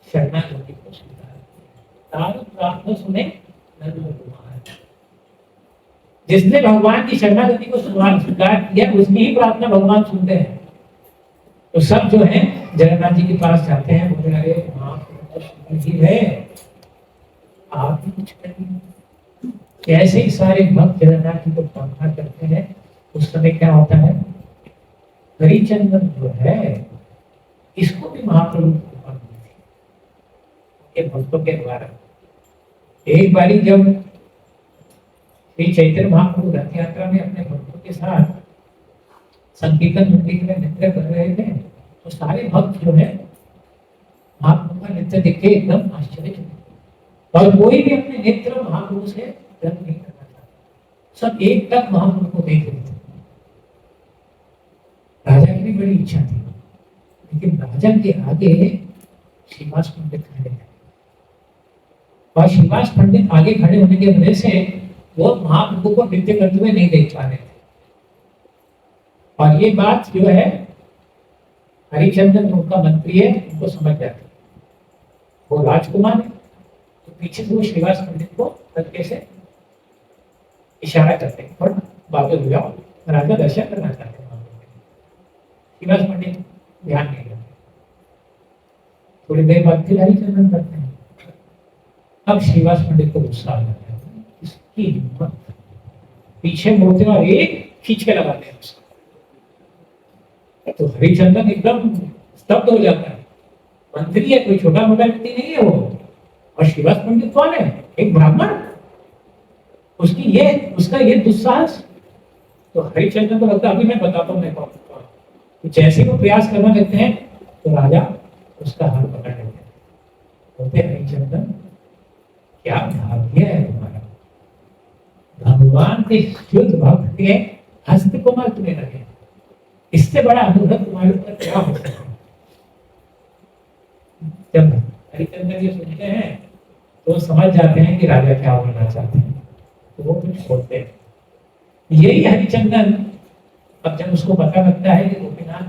शरणागति को स्वीकार, प्रार्थना सुने जिसने भगवान की शरणागति को स्वीकार किया, उसकी ही प्रार्थना भगवान सुनते हैं। तो सब जो है जगन्नाथ जी के पास जाते हैं, बोले अरे है आप ही कुछ करिए। ऐसे ही सारे भक्त जगन्नाथ जी को प्रार्थना करते हैं। उस समय क्या होता है, हरिचंदन जो है इसको भी महाप्रभु की कृपा मिली थी भक्तों के द्वारा। एक बारी जब श्री चैतन्य महाप्रभु रथ यात्रा में अपने भक्तों के साथ संकीर्तन मंदिर में नृत्य कर रहे थे, तो सारे भक्त जो है महाप्रभु का नृत्य देख के एकदम आश्चर्य, और कोई भी अपने नेत्र महाप्रभु से ग्रहण नहीं करना चाहता, सब एक तक महाप्रभु को देख रहे थे। राजा की भी बड़ी इच्छा थी, लेकिन राजा के आगे श्रीवास पंडित खड़े थे, और श्रीवास पंडित आगे खड़े होने की वजह से वो महाप्रभु को नृत्य करते हुए नहीं देख पा रहे थे। और ये बात जो है हरिचंदन उनका मंत्री है, उनको समझ जाते, वो राजकुमार है, तो पीछे से वो श्रीवास पंडित को हल्के से इशारा करते हैं, और बातें हो जाओ, राजा दर्शन करना चाहते हैं। श्रीवास पंडित ध्यान नहीं देते, थोड़ी देर बाद फिर हरिचंदन करते हैं। अब श्रीवास पंडित को गुस्सा आ जाता है, इसकी हिम्मत, पीछे मुड़ते और एक खींच के लगाते हैं उसको। तो हरिचंदन एकदम स्तब्ध हो जाता है, मंत्री है, कोई छोटा मोटा व्यक्ति नहीं है वो। और श्रीवास पंडित कौन है? एक ब्राह्मण, उसका ये दुस्साहस। तो हरिचंदन को लगता है अभी मैं बताता हूँ मैं कौन। तो जैसे वो प्रयास करना लगते हैं तो राजा उसका हाथ पकड़ लेते हैं, बोलते हरिचंदन क्या भाग्य है तुम्हारा, भगवान के शुद्ध भक्त के हस्त कोमल तुम्हें लगे, इससे बड़ा अनुभव तुम्हारे ऊपर क्या हो सकता है। जब हरिचंदन ये सुनते हैं तो समझ जाते हैं कि राजा क्या बोलना चाहते हैं, तो वो कुछ बोलते हैं। यही हरिचंदन अब जब उसको पता लगता है कि गोपीनाथ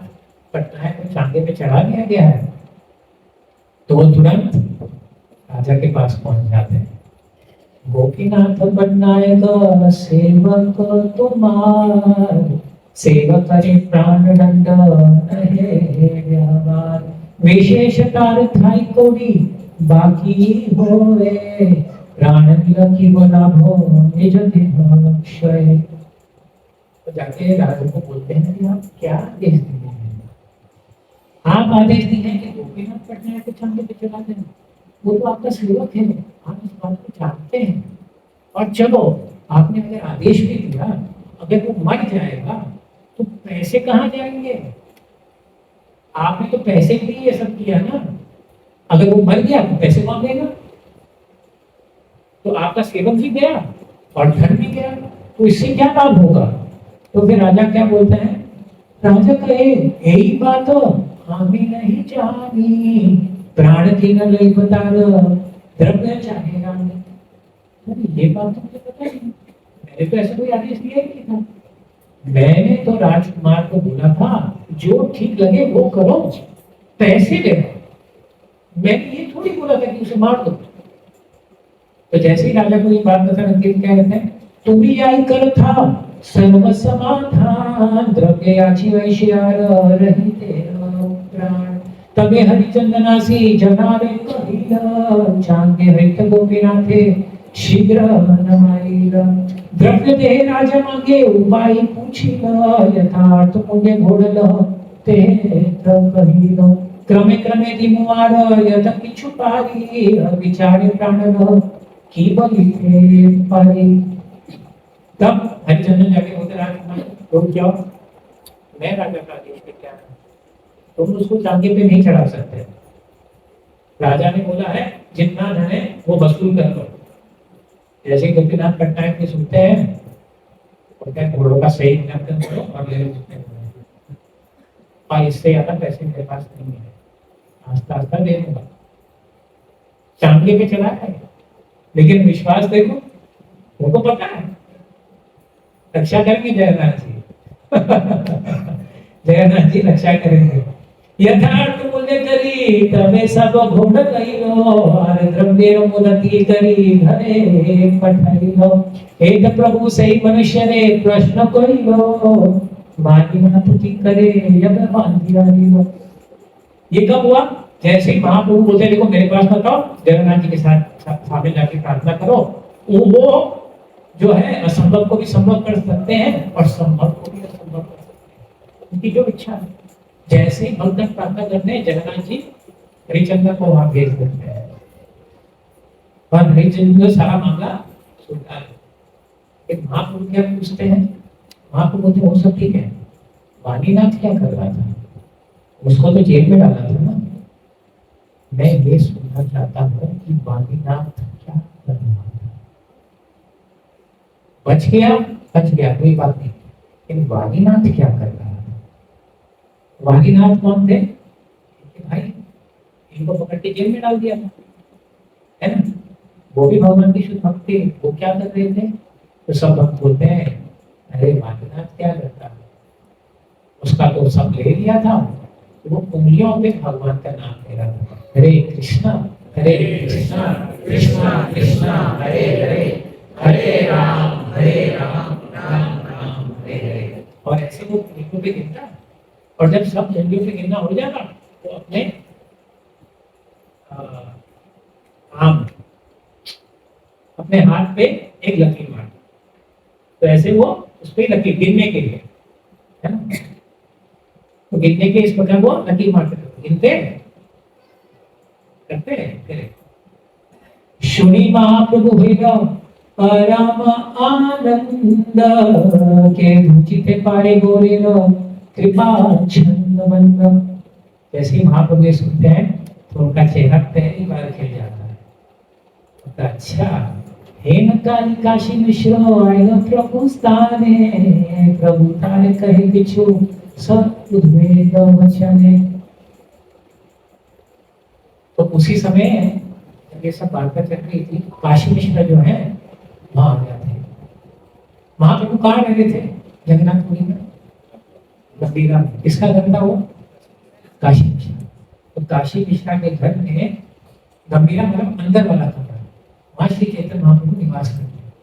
पटनायक को चांदे पे चढ़ा दिया गया है, तो वो तुरंत राजा के पास पहुंच जाते हैं। गोपीनाथ पटनायक सेवक तुम्हार, सेवक करे प्राण दंड नहे व्यवहार, विशेष तार थाई कोडी बाकी होए, प्राण लकी बना भो निज क्षय। तो जाके राजा को बोलते हैं कि आप क्या आदेश दिए हैं? आप आदेश दिए हैं कि गोपीनाथ पटनायक को चांदे पे चढ़ा देना, वो तो आपका सेवक है, आप इस बात को जानते हैं। और चलो आपने अगर आदेश भी दिया, अगर वो मर जाएगा तो पैसे कहाँ जाएंगे? आपने तो पैसे के लिए ये सब किया ना, अगर वो मर गया तो पैसे कौन देगा? तो आपका सेवक भी गया और धन भी गया, तो इससे क्या लाभ होगा? तो फिर राजा क्या बोलते हैं? राजा कहे यही बात हमें नहीं जानी, प्राण की न लई बतार द्रव्य चाहे रानी। अरे ये बात तो मुझे पता नहीं, मैंने तो ऐसा कोई आदेश दिया ही नहीं था। मैंने तो राजकुमार को बोला था जो ठीक लगे वो करो, पैसे ले। मैंने ये थोड़ी बोला था कि उसे मार दो। तो जैसे ही राजा को ये बात बता रंगीत क्या कहते हैं, तुम्ही आई कर था सर्व समाधान, द्रव्य याची वैश्यार रही तेरा प्राण। तबे हरिचंदनासी जनारे कहिला, चांगे रहित गोपीनाथे शीघ्र नमाइला। द्रव्य दे राजा मांगे उपाय पूछिला, यथार्थ मुझे घोड़ल ते कहिला। क्रमे क्रमे दिमुआर यत किछु पारी, विचारे प्राण की बलि थे पारी। तब हरिचंदन जाके बोलते राजकुमार तुम जाओ, मैं राजा का आदेश लेके आया, तुम उसको चांगे पे नहीं चढ़ा सकते। राजा ने बोला है जितना धन है वो वसूल कर लो। जैसे गोपीनाथ पटनायक के सुनते हैं, बोलते हैं घोड़ों का सही नियंत्रण करो और ले लो जितने घोड़े, और इससे ज्यादा पैसे मेरे पास नहीं है, आस्ता आस्ता दे दूंगा। चांगे पे चला है, लेकिन विश्वास देखो, उनको पता है रक्षा करेंगे जगन्नाथ जी। जगन्नाथ जी रक्षा करेंगे। यथार्थ मूल्य करी तबे सब घोड़ कहिलो, और द्रव्य मुदति करी घरे पठाइलो। एक प्रभु सही मनुष्य ने प्रश्न कहिलो, मानिनाथ की करे जब बांधिया लो। ये कब हुआ? जैसे ही महाप्रभु बोलते देखो मेरे पास मत आओ, जगन्नाथ जी के साथ सामने जाके प्रार्थना करो, वो जो है असंभव को भी संभव कर सकते हैं और संभव को भी असंभव कर सकते हैं, उनकी जो इच्छा है। जैसे ही भक्त प्रार्थना करते हैं, जगन्नाथ जी हरिचंद्र को वहां भेज देते हैं और हरिचंद्र सारा मामला सुनता है। एक महाप्रभु क्या पूछते हैं? महाप्रभु बोलते वो सब ठीक है, वाणीनाथ क्या कर रहा था? उसको तो जेल में डाला था ना। मैं ये सुनना चाहता हूँ कि वाणीनाथ क्या कर रहा था। बच गया कोई बात नहीं, लेकिन वाणीनाथ क्या कर रहा था? वाणीनाथ कौन थे? भाई इनको पकड़ के जेल में डाल दिया था, है ना? वो भी भगवान की शुद्ध भक्त थे, वो क्या कर रहे थे? तो सब भक्त बोलते हैं अरे वाणीनाथ क्या करता है, उसका तो सब ले लिया था, वो उंगलियों पे भगवान का नाम ले रहा था, हरे कृष्णा कृष्णा कृष्णा हरे हरे, हरे राम राम राम हरे हरे। और ऐसे वो उंगलियों पे गिनता, और जब सब उंगलियों पे गिनना हो जाएगा तो अपने अपने हाथ पे एक लकीर मार, तो ऐसे वो उस पे लकीर गिनने के लिए, है ना? तो गिनने के इस प्रकार वो लकीर मारते गिनते करते। सुनी महाप्रभु भैया परम आनंद, के भूचिते पारे गोरे कृपा छंद बंद। जैसे ही महाप्रभु ये सुनते हैं तो उनका चेहरा पहली बार खिल जाता है। तो अच्छा, हे नकारी काशी मिश्र आएगा प्रभु स्थाने, प्रभु तारे कहे किछु सब उद्वेग वचने। तो उसी समय जब ये सब वार्ता चल रही थी, काशी मिश्र जो है वहां आ गए थे। महाप्रभु कहाँ रह रहे थे? जगन्नाथपुरी में, गंभीरा में। किसका घर था वो? काशी मिश्रा। तो काशी मिश्रा के घर में, गंभीरा मतलब अंदर वाला कमरा, वहां श्री चैतन्य महाप्रभु निवास करते हैं।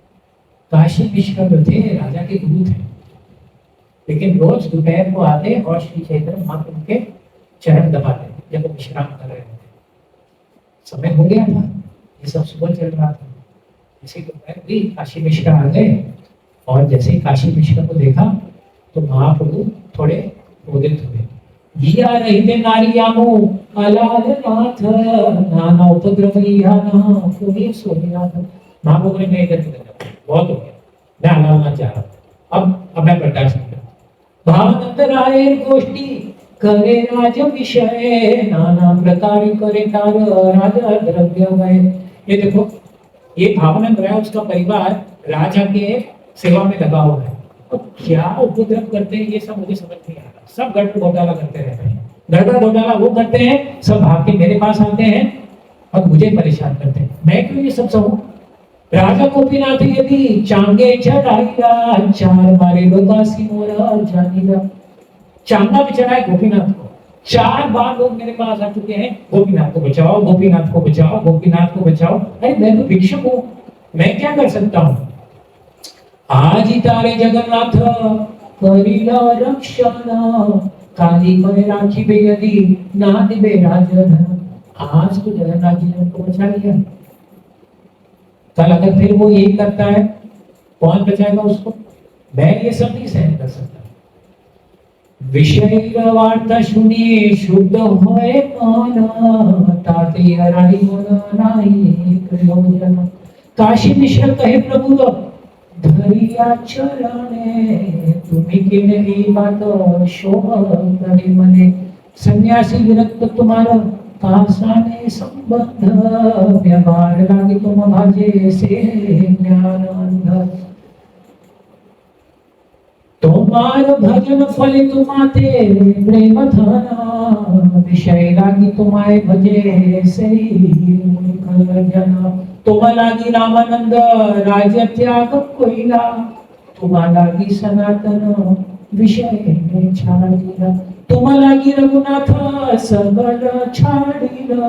काशी मिश्रा जो थे राजा के गुरु थे, लेकिन रोज दोपहर को आते और श्री चैतन्य महाप्रभु के चरण दबाते जब वो विश्राम कर रहे थे। समय हो गया था, ये सब सुबह चल रहा था। जैसे दोपहर हुई, काशी मिश्रा आ गए, और जैसे ही काशी मिश्रा को देखा तो महाप्रभु थोड़े क्रोधित हुए। जिया रहते नारियामो अलाल नाथ, नाना उपद्रव इहा ना कोई सोनिनाथ। महाप्रभु ने मैं इधर बहुत हो गया, मैं अलालना चाह रहा, अब मैं बर्दाश्त नहीं करता। भावनंद राय गोष्ठी करे राज विषय, नाना प्रकार करे तार राजा द्रव्य गए। ये देखो ये भावानंद राय उसका परिवार राजा के सेवा में लगा हुआ है। तो क्या उपद्रव करते हैं ये सब मुझे समझ नहीं आ रहा। सब गड़बड़ घोटाला करते रहते हैं, गड़बड़ घोटाला वो करते हैं, सब भाग के मेरे पास आते हैं और मुझे परेशान करते हैं। मैं क्यों ये सब सहूं? राजा गोपीनाथ यदि चांगे चढ़ाईगा, चार मारे लोगासी मोरा जानीगा। चांगा पे चढ़ाए गोपीनाथ को, 4 बार लोग मेरे पास आ चुके हैं, गोपीनाथ को बचाओ, गोपीनाथ को बचाओ, गोपीनाथ को बचाओ। अरे मैं तो भिक्षुक हूं, मैं क्या कर सकता हूं? आज ही तारे जगन्नाथ करिला रक्षण, काली में राखी बे यदि ना दिबे राजन। आज तो जगन्नाथ जी ने उनको बचा लिया, कल अगर फिर वो यही करता है, कौन बचाएगा उसको? मैं ये सब नहीं सहन कर सकता। विषय वार्ता सुनिए शुद्ध होए मन, ताते अराई मन नाही प्रयोजन। काशी मिश्र कहे प्रभु धरिया चरणे, तुम्ही केले ही बात शोभ करे मने। सन्यासी विरक्त तुम्हारा कासाने संबंध, व्यवहार लागे तुम भाजे से ज्ञानंद। तुम्हार भजन फल तुम्हाते प्रेम धन, विषय लागी तुम्हारे भजे से जन। तुम लागी रामानंद राज्य त्याग कोइला, तुम्हा लागी सनातन विषय छाड़ीला। तुम लागी रघुनाथ सगल छाड़ीला,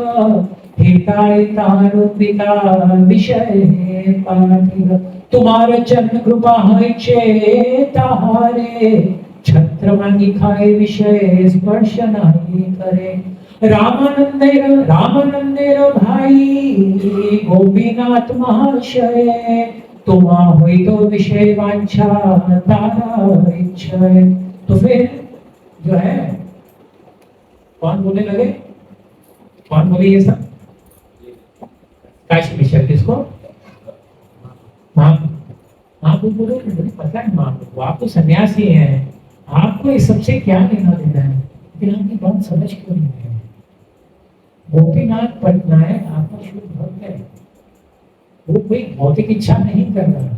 हेताय तारो पिता विषय पाठीला। तुम्हारे चरण कृपा है ताहारे, छत्र मांगी खाए विषय स्पर्श नहीं करे। रामानंदेर भाई गोपीनाथ महाशय, तुम्हा हुई तो विषय वांछा तारा इच्छा। तो फिर जो है कौन बोलने लगे? कौन बोले ये सब? काशी मिश्र। किसको? आप बोलो मुझे पता है महाप्रभु आप तो सन्यासी हैं, आपको इस सबसे क्या लेना देना है? लेकिन आपकी बात समझ क्यों नहीं है? गोपीनाथ पटनायक आपका शुद्ध भक्त है, वो कोई भौतिक इच्छा नहीं कर रहा।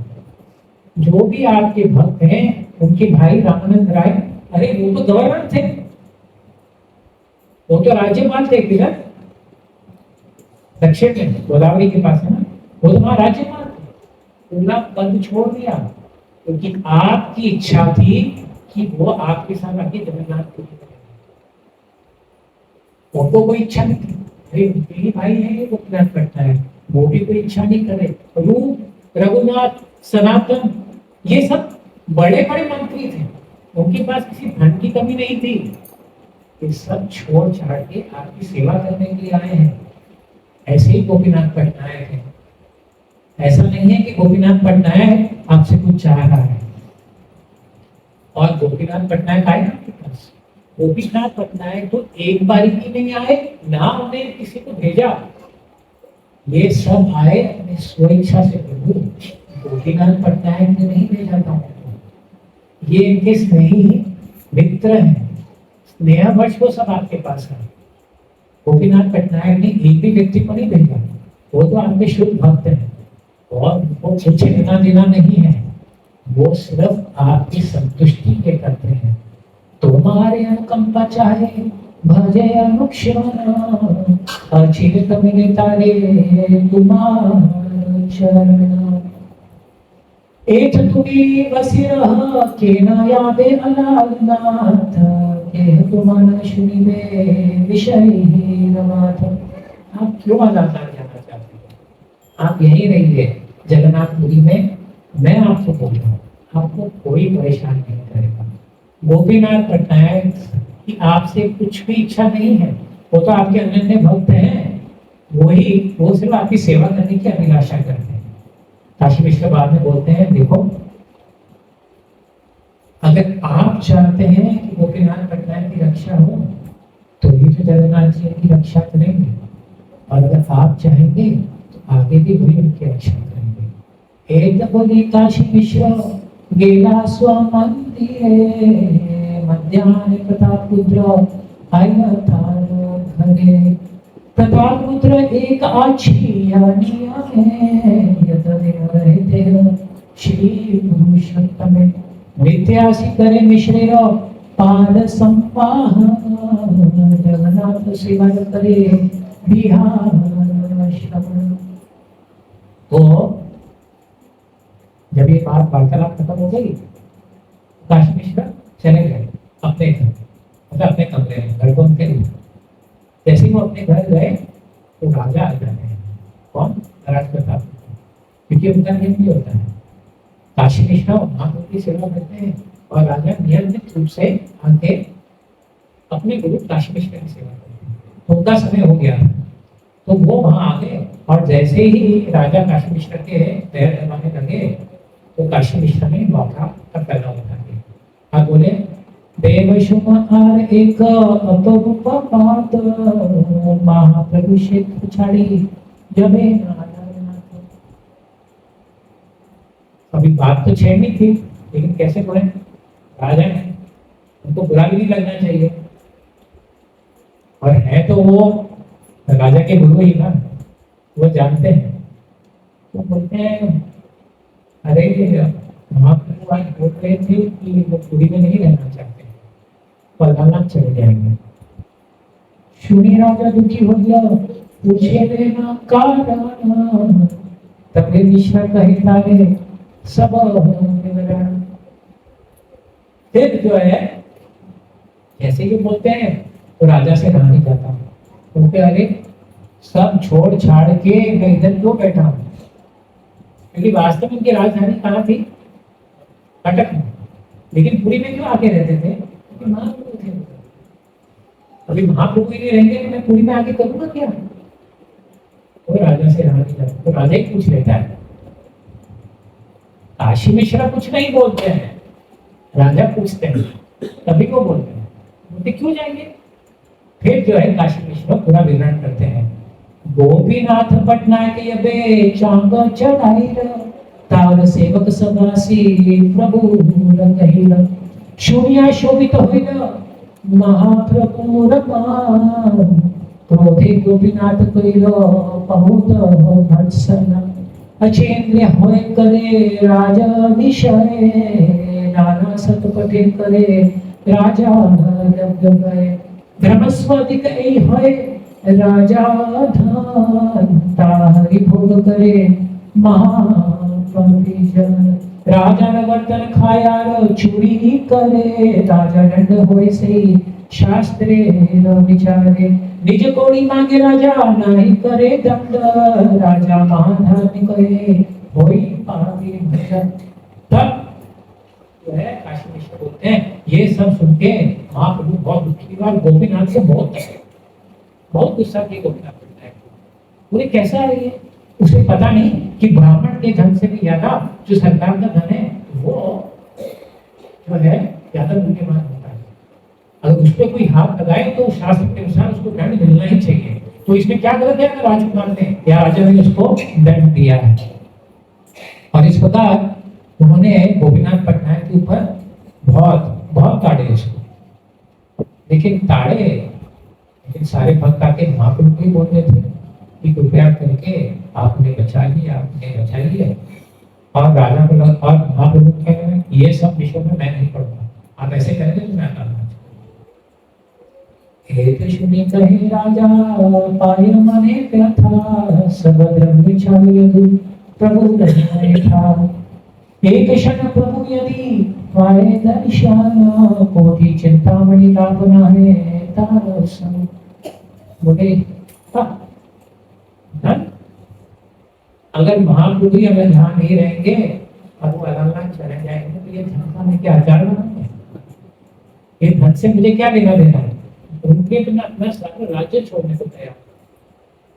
जो भी आपके भक्त हैं उनके भाई रामानंद राय, अरे वो तो गवर्नर थे, वो तो राज्यपाल थे किधर दक्षिण में, गोदावरी के पास है ना, वो तो वहां राज्यपाल थे। पूरा पद छोड़ दिया क्योंकि आपकी इच्छा थी कि वो आपके साथ आके जगन्नाथ को, उनको कोई इच्छा नहीं थी। अरे मेरे भाई है ये गोपीनाथ करता है, वो भी कोई इच्छा नहीं करे। रूप रघुनाथ सनातन ये सब बड़े बड़े मंत्री थे, उनके पास किसी धन की कमी नहीं थी। ये सब छोड़ छाड़ के आपकी सेवा करने के लिए आए हैं। ऐसे ही गोपीनाथ पटनायक है। ऐसा नहीं है कि गोपीनाथ पटनायक आपसे कुछ चाह रहा है और गोपीनाथ पटनायक आए आपके पास। गोपीनाथ पटनायक तो एक बारी भी नहीं आए, ना उन्हें किसी को भेजा, ये सब आए अपनी स्वेच्छा से। प्रभु गोपीनाथ पटनायक ने नहीं भेजा था, ये इनके स्नेही मित्र हैं, स्नेहवश वो सब आपके पास आए। गोपीनाथ पटनायक ने एक भी व्यक्ति को नहीं भेजा, वो तो आपके शुद्ध भक्त हैं और वो कुछ लेना देना नहीं है, वो सिर्फ आपकी संतुष्टि के करते हैं। तुम्हारे अनुकंपा चाहे भजे अनुक्षण, अचित मिले तारे तुम्हारे चरण। एथ तुमी बसी रह के न यादे अलालनाथ, के तुमान सुनिबे विषय नमाथ। आप क्यों अलालनाथ जाना चाहते हैं? आप यहीं रहिए जगन्नाथपुरी में, मैं आपको बोल रहा हूँ, आपको कोई परेशान नहीं करेगा। गोपीनाथ पटनायक की आपसे कुछ भी इच्छा नहीं है, वो तो आपके अनन्य भक्त हैं, वो सिर्फ आपकी सेवा करने की अभिलाषा करते हैं। काशी मिश्र बाद में बोलते हैं, देखो अगर आप चाहते हैं कि गोपीनाथ पटनायक की रक्षा हो तो ये तो जगन्नाथ जी की रक्षा करेंगे, और अगर आप चाहेंगे तो आगे भी वही उनकी रक्षा करेंगे। एक बोली काशी मिश्र गेला स्वमंदिरे, मध्याह्न प्रतापपुत्र आया थारो घरे। प्रतापपुत्र एक आछी रहे थे श्री पुरुषोत्तम नित्यासी करे मिश्रेर पाद संपाह जगन्नाथ सेवा करे बिहार श्रवण। तो जब ये बात वार्तालाप खत्म हो गई, काशी मिश्र चले गए अपने घर, मतलब अपने कमरे में, घर को उनके लिए। जैसे वो अपने घर गए तो राजा आ जाते हैं। कौन? राज प्रताप, क्योंकि उनका नियम भी होता है काशी मिश्र महाप्रभु की सेवा करते हैं और राजा नियमित रूप से आके अपने गुरु काशी मिश्र की सेवा करते हैं। तो उनका समय हो गया तो वो वहां आ गए और जैसे ही राजा काशी मिश्र के पैर दबाने लगे तो काशी मिश्र ने मौका का पैदा उठा दिया और बोले देव शुभ आर एक अपरूप पात महाप्रभु क्षेत्र छाड़ी जबे नारायण। अभी बात तो छेड़नी थी लेकिन कैसे बोले, राजा है उनको बुरा भी नहीं लगना चाहिए और है तो वो राजा के गुरु ही ना, वो जानते हैं। तो बोलते हैं अरे महाप्रभु आज बोल रहे थे कि वो पुरी में नहीं रहना चाहते, पलायन चले जाएंगे। सुनी राजा दुखी हो गया, पूछे देना कारण तब मिश्र कहता है सब विवरण। फिर जो है जैसे ये बोलते हैं तो राजा से कहा नहीं जाता, उनके अरे सब छोड़ छाड़ के मैं इधर क्यों बैठा हूं, क्योंकि वास्तव में उनकी राजधानी कहाँ थी? कटक में। लेकिन पुरी में क्यों आके रहते थे? क्योंकि महाप्रभु थे। अभी महाप्रभु ही नहीं रहेंगे तो मैं पुरी में आके करूंगा क्या? तो राजा से रहा नहीं जाता, तो राजा ही पूछ लेता है। काशी मिश्रा कुछ नहीं बोलते हैं, राजा पूछते हैं, तभी वो बोलते हैं। बोलते क्यों जाएंगे? फिर जो है काशी मिश्र पूरा विवरण करते हैं। गोपीनाथ पटनायक यबे चांग चढ़ाई तार सेवक सदासी प्रभु रंगहिल शून्य शोभित होइल महाप्रभु रमान क्रोधे गोपीनाथ कइल बहुत भत्सन अचेंद्र होय करे राजा विषय नाना सतपटे करे राजा लग गए धर्मस्वादिक ऐ होय राजा धन ताहरि भोग करे महापतिजन राजा वर्तन खायार चूड़ी करे राजा दंड होय से शास्त्रे विचारे निज कोड़ी मांगे राजा नहीं करे दंड राजा महाधर्म करे होई पापी भजन। तब जो है काशी मिश्र बोलते हैं ये सब सुन के महाप्रभु बहुत दुखी हुआ, गोपीनाथ से बहुत गुस्सा किया गोपीनाथ पटनायक। बोले कैसा है ये? उसे पता नहीं कि ब्राह्मण के धन से भी ज्यादा जो सरकार का धन है वो जो है ज्यादा मूल्यवान होता है। अगर उस पर कोई हाथ लगाए तो शास्त्र के अनुसार उसको दंड मिलना ही चाहिए। तो इसमें क्या गलत है अगर राजकुमार ने या राजा ने उसको दंड दिया है? और इस प्रकार उन्होंने गोपीनाथ पटनायक के ऊपर बहुत ताड़े उसको, लेकिन सारे भक्त आके महाप्रभु को बोलते थे कि कृपया करके आपने बचा लिया। और राजा को और महाप्रभु कह रहे हैं ये सब विषय में मैं नहीं पढ़ूंगा, आप ऐसे करेंगे तो मैं करना। एक सुनी कहे राजा पाय मने व्यथा सब द्रव्य छाड़ियदु प्रभु नहीं था एक क्षण प्रभु यदि पाए दर्शन कोटि चिंतामणि लाभ नाहे तारसन। बोले अगर महाप्रभु अगर ध्यान नहीं रहेंगे और वो अलग चले जाएंगे तो ये धन में क्या आचार बनाएंगे? ये धन से मुझे क्या लेना देना है? उनके बिना अपना सारा राज्य छोड़ने को तैयार,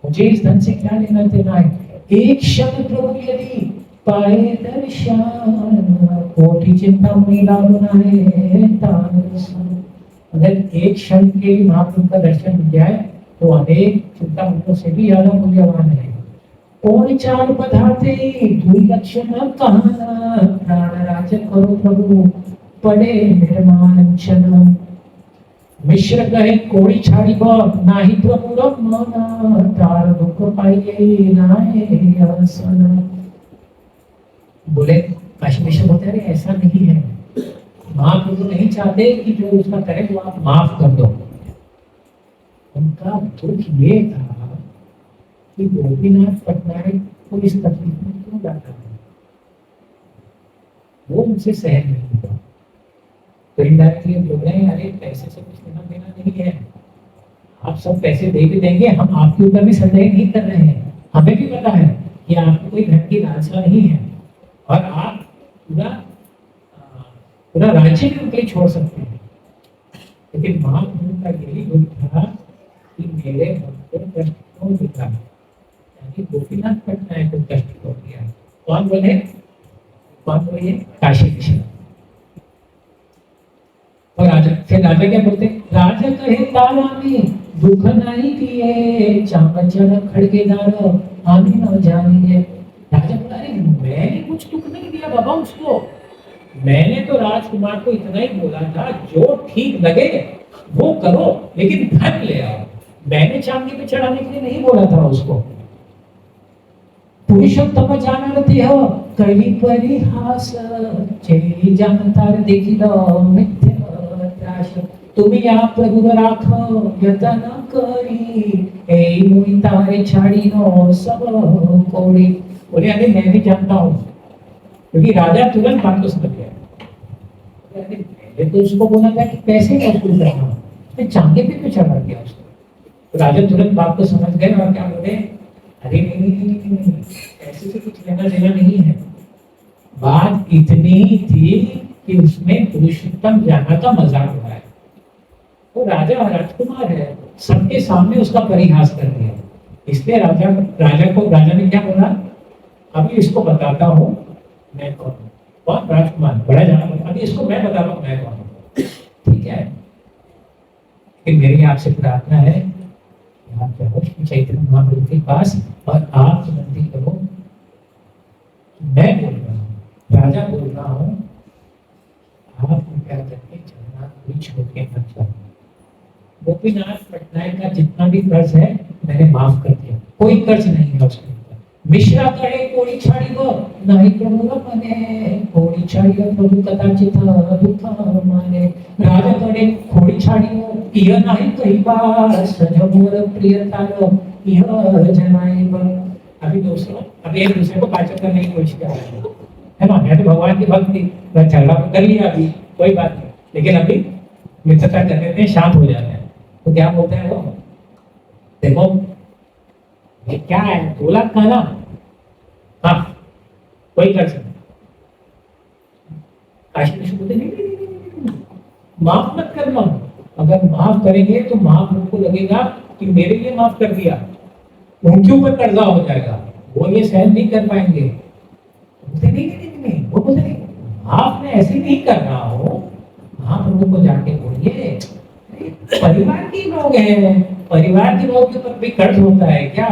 मुझे इस धन से क्या लेना देना है? एक क्षण प्रभु यदि पाए दर्शन कोटि चिंता मिला बनाए तारसन। अगर एक क्षण के महाप्रभु का दर्शन मिल जाए तो अनेक चिंता मुझे से भी ज्यादा मूल्यवान है। कौन चार पदार्थे दुई लक्षण कहना प्राण राज करो प्रभु पड़े निर्माण क्षण। मिश्र कहे कोड़ी छाड़ी बाप नाही प्रभु रब माना तार दुख पाइए नाहे आसन। बोले काशी विश्वनाथ बोलते अरे ऐसा नहीं है, महाप्रभु नहीं चाहते कि जो उसका करे वो आप माफ कर दो। उनका दुख ये था कि गोपीनाथ पटनायक को इस तकलीफ में क्यों डाला है, वो मुझसे सहन नहीं हुआ। तो इनडायरेक्टली बोल रहे हैं अरे पैसे से कुछ लेना देना नहीं है, आप सब पैसे दे भी देंगे, हम आपके ऊपर भी संदेह नहीं कर रहे हैं, हमें भी पता है कि आपको कोई धन की लालसा नहीं है और आप पूरा पूरा राज्य भी उनके छोड़ सकते हैं। लेकिन महाप्रभु का यही गुण था कि मेरे भक्त को कष्ट क्यों दिया, यानी गोपीनाथ पटनायक को कष्ट क्यों दिया। कौन बोले, कौन बोले, काशी विश्वनाथ। और राजा, फिर राजा क्या बोलते, राजा कहे तारा में दुख नहीं दिए, चामचर खड़केदार आमी न जानिए। राजा बोला अरे मैंने कुछ दुख नहीं दिया बाबा उसको, मैंने तो राजकुमार को इतना ही बोला था जो ठीक लगे वो करो लेकिन धन ले आओ, मैंने चांदी पे चढ़ाने के लिए नहीं बोला था उसको। पुरुषोत्तम जानते हो कवि परिहास, चेली जानतार देखी दो मिथ्या त्रास, तुम्ही या प्रभु राखो यतन करी, ए मुई तारे छाड़ी नो सब कोड़ी। बोले अरे मैं भी जानता हूँ, क्योंकि राजा तुरंत बात को समझ गया। मैंने तो उसको बोला था कि पैसे वसूल करना, उसने चांदी पे क्यों चढ़ा दिया उसको। तो राजा तुरंत बात को समझ गए और क्या बोले, अरे नहीं, ऐसे से कुछ लेना देना नहीं है। बात इतनी ही थी कि उसमें पुरुषोत्तम जाना का मजाक उड़ाया। वो राजा राजकुमार है, सबके सामने उसका परिहास कर दिया। इसलिए राजा ने क्या बोला, अभी इसको बताता हूँ मैं कौन हूँ। कौन, राजकुमार, बड़ा जाना बोला, अभी इसको मैं बता रहा हूँ मैं कौन हूँ, ठीक है। लेकिन मेरी आपसे प्रार्थना है, आप जाओ चैतन्य महाप्रभु के पास और आप विनती करो, मैं बोल रहा हूँ, राजा बोल रहा हूँ, आप कृपया करके चलना कोई छोड़ के मत जाओ। गोपीनाथ पटनायक का जितना भी कर्ज है मैंने माफ कर दिया, कोई कर्ज नहीं है उसके ऊपर। मिश्रा करे कोड़ी छाड़ी वो नहीं प्रभु मने, कोड़ी छाड़ी प्रभु कदाचित दुख माने। राजा करे खोड़ी छाड़ी वो यह नहीं कही बात, सजो मोर प्रिय तारो यह जनाई। अभी दोस्तों, अभी एक दूसरे को पाचक करने की कोशिश कर रहे हैं, है ना। मैं तो भगवान की भक्ति झगड़ा कर लिया अभी, कोई बात नहीं, लेकिन अभी मित्रता कर लेते हैं, शांत हो जाते हैं। तो क्या बोलते हैं वो, देखो ये क्या है, 2 लाख का ना, हाँ कोई कर सकता। काशी विश्व बोलते नहीं, माफ मत करना, अगर माफ करेंगे तो महाप्रभु को लगेगा कि मेरे लिए माफ कर दिया, उनके ऊपर कर्जा हो जाएगा, वो ये सहन नहीं कर पाएंगे। बोलते नहीं, वो बोलते नहीं, आपने ऐसे नहीं करना हो, महाप्रभु को जाके बोलिए परिवार के लोग हैं, परिवार के लोग के ऊपर भी कर्ज होता है क्या।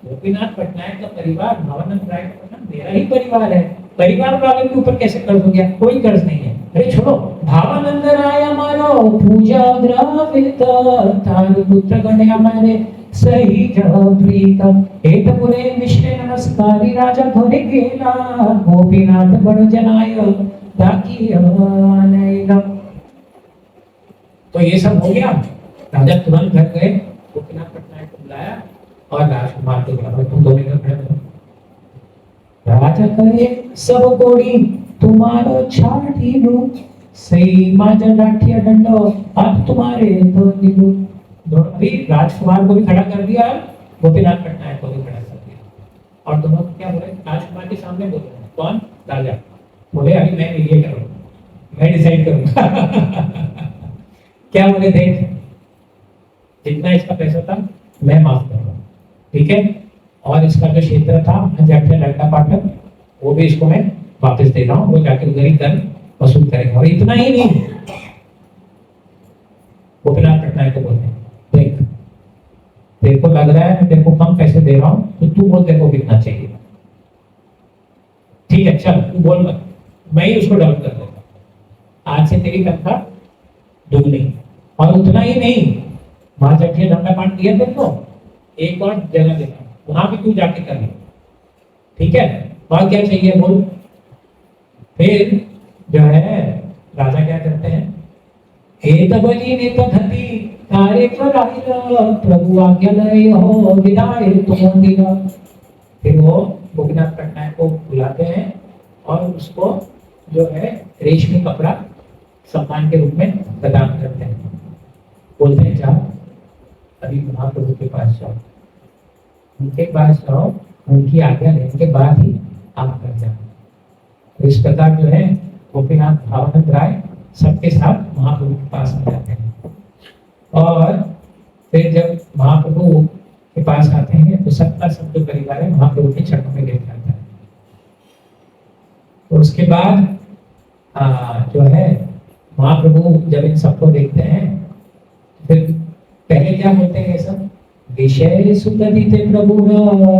गोपीनाथ पटनायक का परिवार, भावानंद राय का परिवार मेरा ही परिवार है, परिवार वाले के ऊपर कैसे कर्ज हो गया, कोई कर्ज नहीं है। अरे छोड़ो, भावानंद राय हमारो पूजा द्रवित, तार पुत्र गणे हमारे सही प्रीत, एक मुरे मिश्रे नमस्कारी राजा घरे गेला, गोपीनाथ बड़ जनाय ताकि आनेगा। तो ये सब हो गया, राजा तुरंत घर गए, गोपीनाथ पटनायक को बुलाया और राजकुमार को बुलाया, तुम 2 मिनट खड़े हो। राजा कहे सब कोड़ी तुम्हारो छाटी लो, सही माजा लाठिया डंडो अब तुम्हारे तो दिलो। दोनों भी, राजकुमार को भी खड़ा कर दिया, गोपीनाथ पटनायक को भी खड़ा कर दिया। और दोनों क्या बोले, राजकुमार के सामने बोल रहे हैं, कौन, राजा बोले अभी मैं मीडिएटर हूँ, मैं डिसाइड करूंगा। क्या बोले, देख जितना इसका पैसा था मैं माफ कर रहा हूँ, ठीक है, और इसका जो क्षेत्र था जाके लड़का पार्टनर वो भी इसको मैं वापस दे रहा हूँ, वो जाके उधर ही कर वसूल करेगा। और इतना ही नहीं, गोपीनाथ पटनायक को बोलते हैं, देख तेरे को लग रहा है मैं तेरे को कम पैसे दे रहा हूँ, तो तू बोल तेरे को कितना चाहिए, ठीक है चल तू बोल मत, मैं ही उसको डबल कर दूंगा, आज से तेरी तनख्वाह दुगनी। और उतना ही नहीं, वहां जाके धंधा पाठ दिया तेरे को, एक और जगह देना, वहां भी तू जाके कर ले, ठीक है। और क्या चाहिए बोल, फिर जो है राजा क्या करते हैं, हे तबली ने तथति तारे पर आइला प्रभु आज्ञा लय हो विदाय तुम दिला। फिर वो गोपीनाथ पटनायक को बुलाते हैं और उसको जो है रेशमी कपड़ा सम्मान के रूप में प्रदान करते हैं। बोलते हैं जाओ अभी महाप्रभु के पास जाओ, उनके पास जाओ, उनकी आज्ञा लेने के बाद ही आप कर जाओ। इस प्रकार जो है गोपीनाथ भावानंद राय सबके साथ महाप्रभु के पास आ जाते हैं। और फिर जब महाप्रभु के पास आते हैं तो सबका सब जो परिवार है महाप्रभु के चरणों में गिर जाता है। तो उसके बाद जो है महाप्रभु जब इन सबको देखते हैं फिर पहले क्या बोलते हैं, सब विषय सुखदिते प्रभु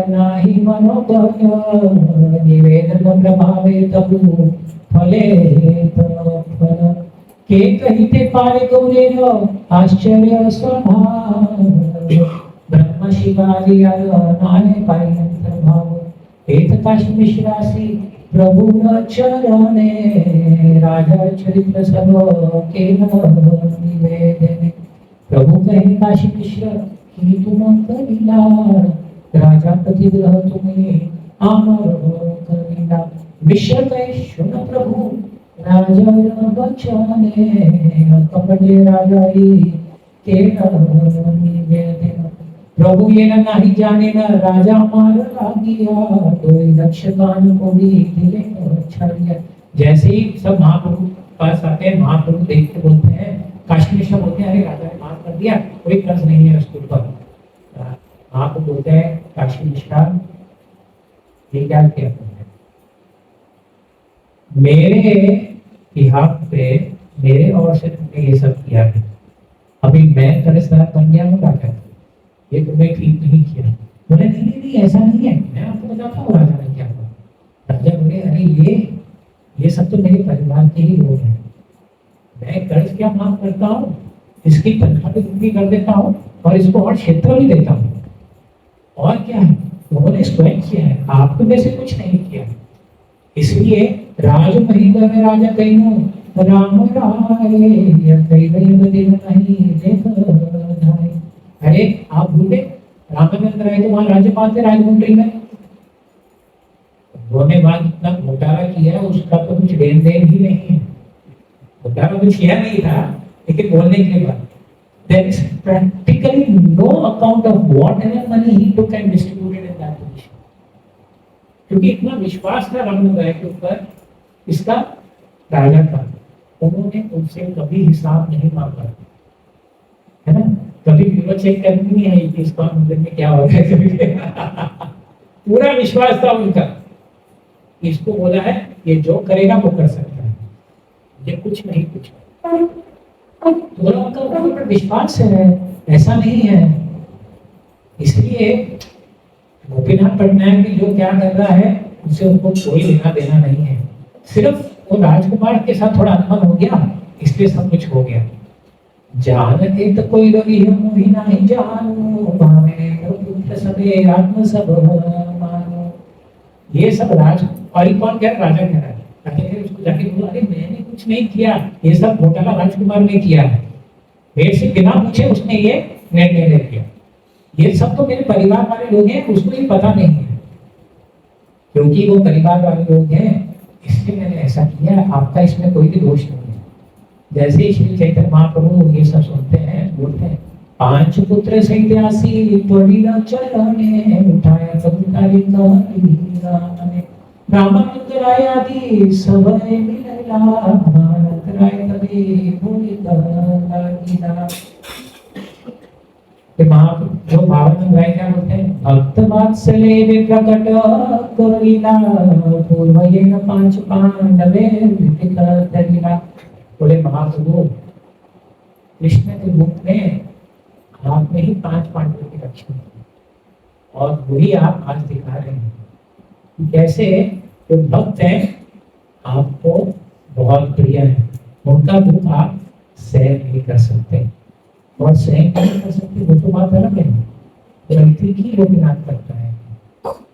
नाही मनोगत निवेदन प्रभावे तबु फले फल के कहिते पारे गौरेर आश्चर्य स्वभाव ब्रह्म शिवादि नाने पायंत्र भाव एक काशी मिश्रासी प्रभु न चरणे राजा चरित्र सर्व के निवेदने। प्रभु कहे काशी मिश्र कि तुम करिला राजा प्रतिग्रह तुम्हें आमर करिला। मिश्र कहे सुन प्रभु राजा बचने कपड़े राजा के निवेदन। प्रभु ये नहीं जाने न राजा मार लागिया कोई लक्ष्यगान को भी दिले छड़िया। जैसे ही सब महाप्रभु पास आते हैं महाप्रभु देख के बोलते हैं, काशी मिश्र बोलते हैं अरे राजा ने माफ कर दिया, कोई कर्ज नहीं है उसके ऊपर। महाप्रभु बोलते हैं काशी मिश्रा ये क्या किया तुमने, मेरे बिहाफ पे मेरे और से तुमने ये सब किया है, अभी मैं कर्जदार बन गया हूँ राजा, ये तुमने ठीक नहीं किया। बोले नहीं नहीं नहीं ऐसा नहीं है, मैं आपको बताता हूँ राजा ने क्या हुआ। राजा बोले अरे ये सब तो मेरे परिवार के ही लोग हैं, मैं कर्ज क्या माफ करता हूँ, इसकी तनख्वाह भी दुगनी कर देता हूँ और इसको और क्षेत्र भी देता हूँ। और क्या है उन्होंने स्वयं किया है, आपको में से कुछ नहीं किया। इसलिए राज महिला में राजा कहूँ राम राय कई नहीं देख धाय। अरे आप भूले रामानंद राय तो वहां राज्यपाल थे राजमुंड्री में, उन्होंने वहां जितना घोटाला किया उसका तो कुछ लेन देन ही नहीं है। घोटाला कुछ किया नहीं था लेकिन बोलने के बाद there is practically no account of whatever money he took and distributed in that position। क्योंकि इतना विश्वास था रामानंद राय के ऊपर इसका राजा का, उन्होंने उनसे कभी हिसाब नहीं मांगा है ना, कभी ब्यूरो चेक करनी नहीं है कि इसका मंदिर में क्या हो रहा है कभी पूरा विश्वास था उनका, इसको बोला है ये जो करेगा वो कर सकता है, ये कुछ नहीं कुछ पूरा उनका ऊपर विश्वास है, ऐसा नहीं है। इसलिए गोपीनाथ पटनायक भी जो क्या कर रहा है उससे उनको कोई लेना देना नहीं है, सिर्फ वो राजकुमार के साथ थोड़ा अनबन हो गया इसलिए सब कुछ हो गया। जानते तो कोई रवि मोहि नहीं जानो भावे पुत्र सबे आत्म सब मानो। ये सब राज और कौन कह रहा, राजा कह रहा है। राजा कह उसको जाके बोला अरे मैंने कुछ नहीं किया, ये सब घोटाला राजकुमार ने किया है, मेरे से बिना पूछे उसने ये निर्णय ले लिया, ये सब तो मेरे परिवार वाले लोग हैं, उसको ये पता नहीं है। क्योंकि वो परिवार वाले लोग हैं इसलिए मैंने ऐसा किया, आपका इसमें कोई भी दोष नहीं है। जैसे ही श्री चैतन्य महाप्रभु ये सब सुनते हैं बोलते हैं पांच पुत्र सैत्यासी त्वरित चलने उठाया कबूतरी कहने रामानंद राय आदि सबे मिलला भारत राय कभी भूलि लागिला। जो भावानंद राय क्या बोलते हैं भक्त वात्सल्य वे प्रकट करिला पूर्वयेन पांच पांडवे विदित धरिला। बोले महाप्रभु कृष्ण के मुख में आपने ही पांच पांडवों की रक्षा की और वही आप आज दिखा रहे हैं कि कैसे जो भक्त हैं आपको बहुत प्रिय है, उनका दुख आप सहन नहीं कर सकते और सहन नहीं कर सकते वो तो बात अलग है। गलती की गोपीनाथ करता है,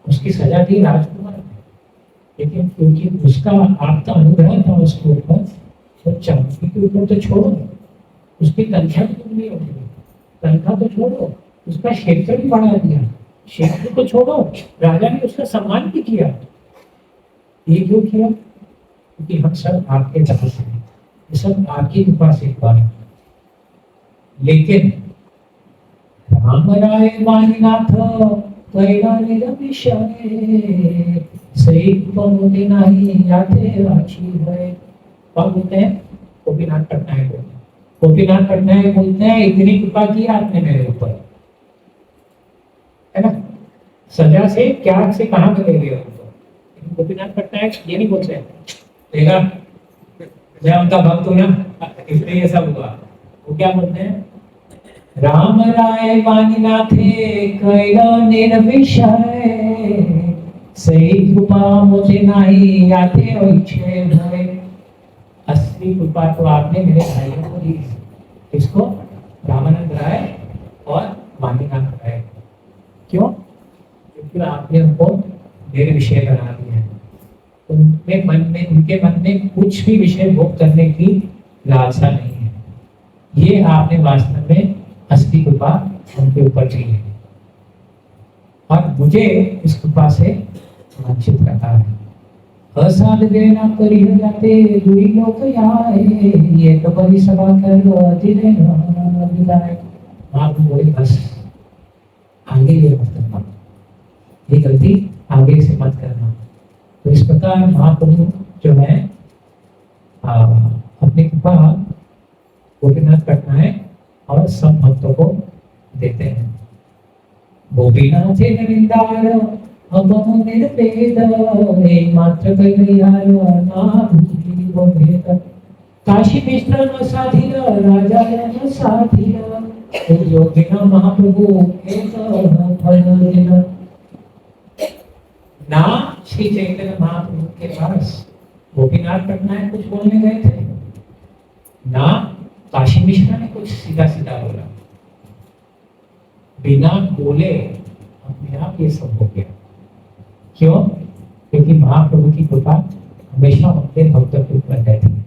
उसकी सजा दी राजकुमार ने, लेकिन क्योंकि उसका आपका अनुग्रह था उसके ऊपर, तो चमकी के ऊपर तो छोड़ो, उसकी तनख्वाह भी नहीं होगी, तनख्वाह तो छोड़ो, उसका क्षेत्र भी बढ़ा दिया, क्षेत्र को छोड़ो, राजा ने उसका सम्मान भी किया। ये क्यों किया? क्योंकि हम सब आपके दास हैं, ये सब आपकी कृपा से हुआ है। लेकिन राम राय वाणीनाथ कैला निरविषय सही पमुदि नहीं आते आची है। कौन बोलते हैं? गोपीनाथ पटनायक बोलते हैं। गोपीनाथ पटनायक बोलते हैं इतनी कृपा की आपने मेरे ऊपर, है ना, सजा से क्या से कहां पे ले गए उनको। गोपीनाथ पटनायक ये नहीं बोलते हैं देखा मैं उनका भक्त हूं ना इसलिए ये सब हुआ। वो क्या बोलते हैं? राम राय वाणीनाथे कैला निर्विषय सही कृपा मुझे नहीं आते इच्छे भय। असली कृपा तो आपने मेरे भाइयों को दी। किसको? रामानंद राय और वाणीनाथ राय। क्यों? क्योंकि आपने उनको मेरे विषय बना दिया है। उनके मन में कुछ भी विषय भोग करने की लालसा नहीं है। ये आपने वास्तव में असली कृपा उनके ऊपर की है और मुझे इस कृपा से वंचित करता है। असाध्य ना करी जाते दुई लोग आए ये तो बड़ी सभा कर दिले विदाई। आप बोले बस आगे ये मत करना, ये गलती आगे से मत करना। तो इस प्रकार महाप्रभु जो है अपनी कृपा गोपीनाथ पटनायक और सब भक्तों को देते हैं। गोपीनाथ नविंदार अबम निरपेद एकमात्र कल्याण ना भूति वो भेद। काशी मिश्र न साधीर राजा न साधीर योगिना महाप्रभु एक फल देना। ना श्री चैतन्य महाप्रभु के पास गोपीनाथ पटनायक कुछ बोलने गए थे, ना काशी मिश्रा ने कुछ सीधा सीधा बोला। बिना बोले अपने आप ये सब हो गया। क्यों? क्योंकि महाप्रभु की कृपा हमेशा उनके भक्तों के ऊपर रहती है।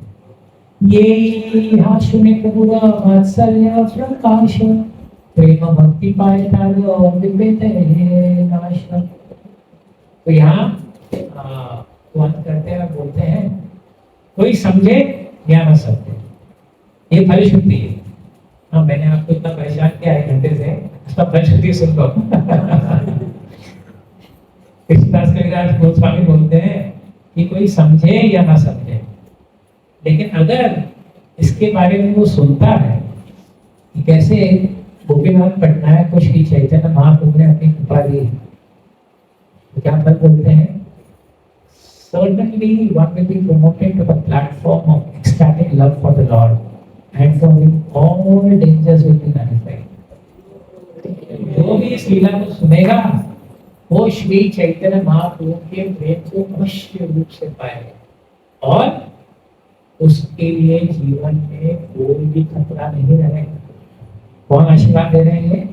ये यहाँ सुने प्रभु वात्सल्य प्रकाश प्रेम भक्ति पाए तारो विवेक नाश। तो यहाँ करते हैं बोलते हैं कोई समझे या न समझे, ये फलश्रुति है। हाँ, मैंने आपको इतना परेशान किया है घंटे से, उसका फलश्रुति सुन लो। कृष्णदास कविराज गोस्वामी बोलते हैं कि कोई समझे या ना समझे, लेकिन अगर इसके बारे में वो सुनता है कि कैसे गोपीनाथ पटनायक को श्री चैतन्य महाप्रभु ने अपनी कृपा दी, तो क्या फल बोलते हैं? Certainly one will be promoted to the platform of ecstatic love for the Lord, and for him all dangers will be nullified. जो भी इस लीला को सुनेगा वो श्री चैतन्य महाप्रभु के प्रेम को अवश्य रूप से पाएगा और उसके लिए जीवन में कोई भी खतरा नहीं रहेगा। कौन आशीर्वाद दे रहे हैं?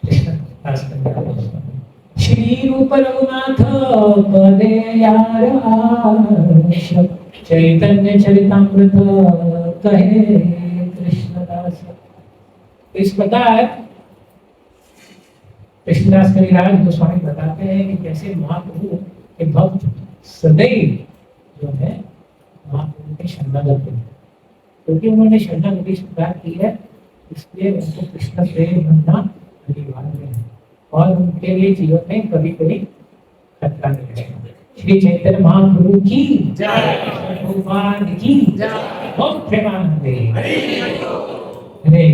कृष्णदास कविराज गोस्वामी। श्री रूप रघुनाथ पदे यार आश चैतन्य चरितामृत कहे कृष्णदास। इस प्रकार कृष्णदास कविराज गोस्वामी बताते हैं कि कैसे महाप्रभु के भक्त सदैव जो है महाप्रभु के शरणागत हैं, क्योंकि उन्होंने शरणागति स्वीकार की है, इसलिए उनको कृष्ण प्रेम बनना अनिवार्य है और उनके लिए जीवन में कभी कभी खतरा नहीं रहेगा। श्री चैतन्य महाप्रभु की जय, भगवान की जय। बहुत प्रेमानंद। हरे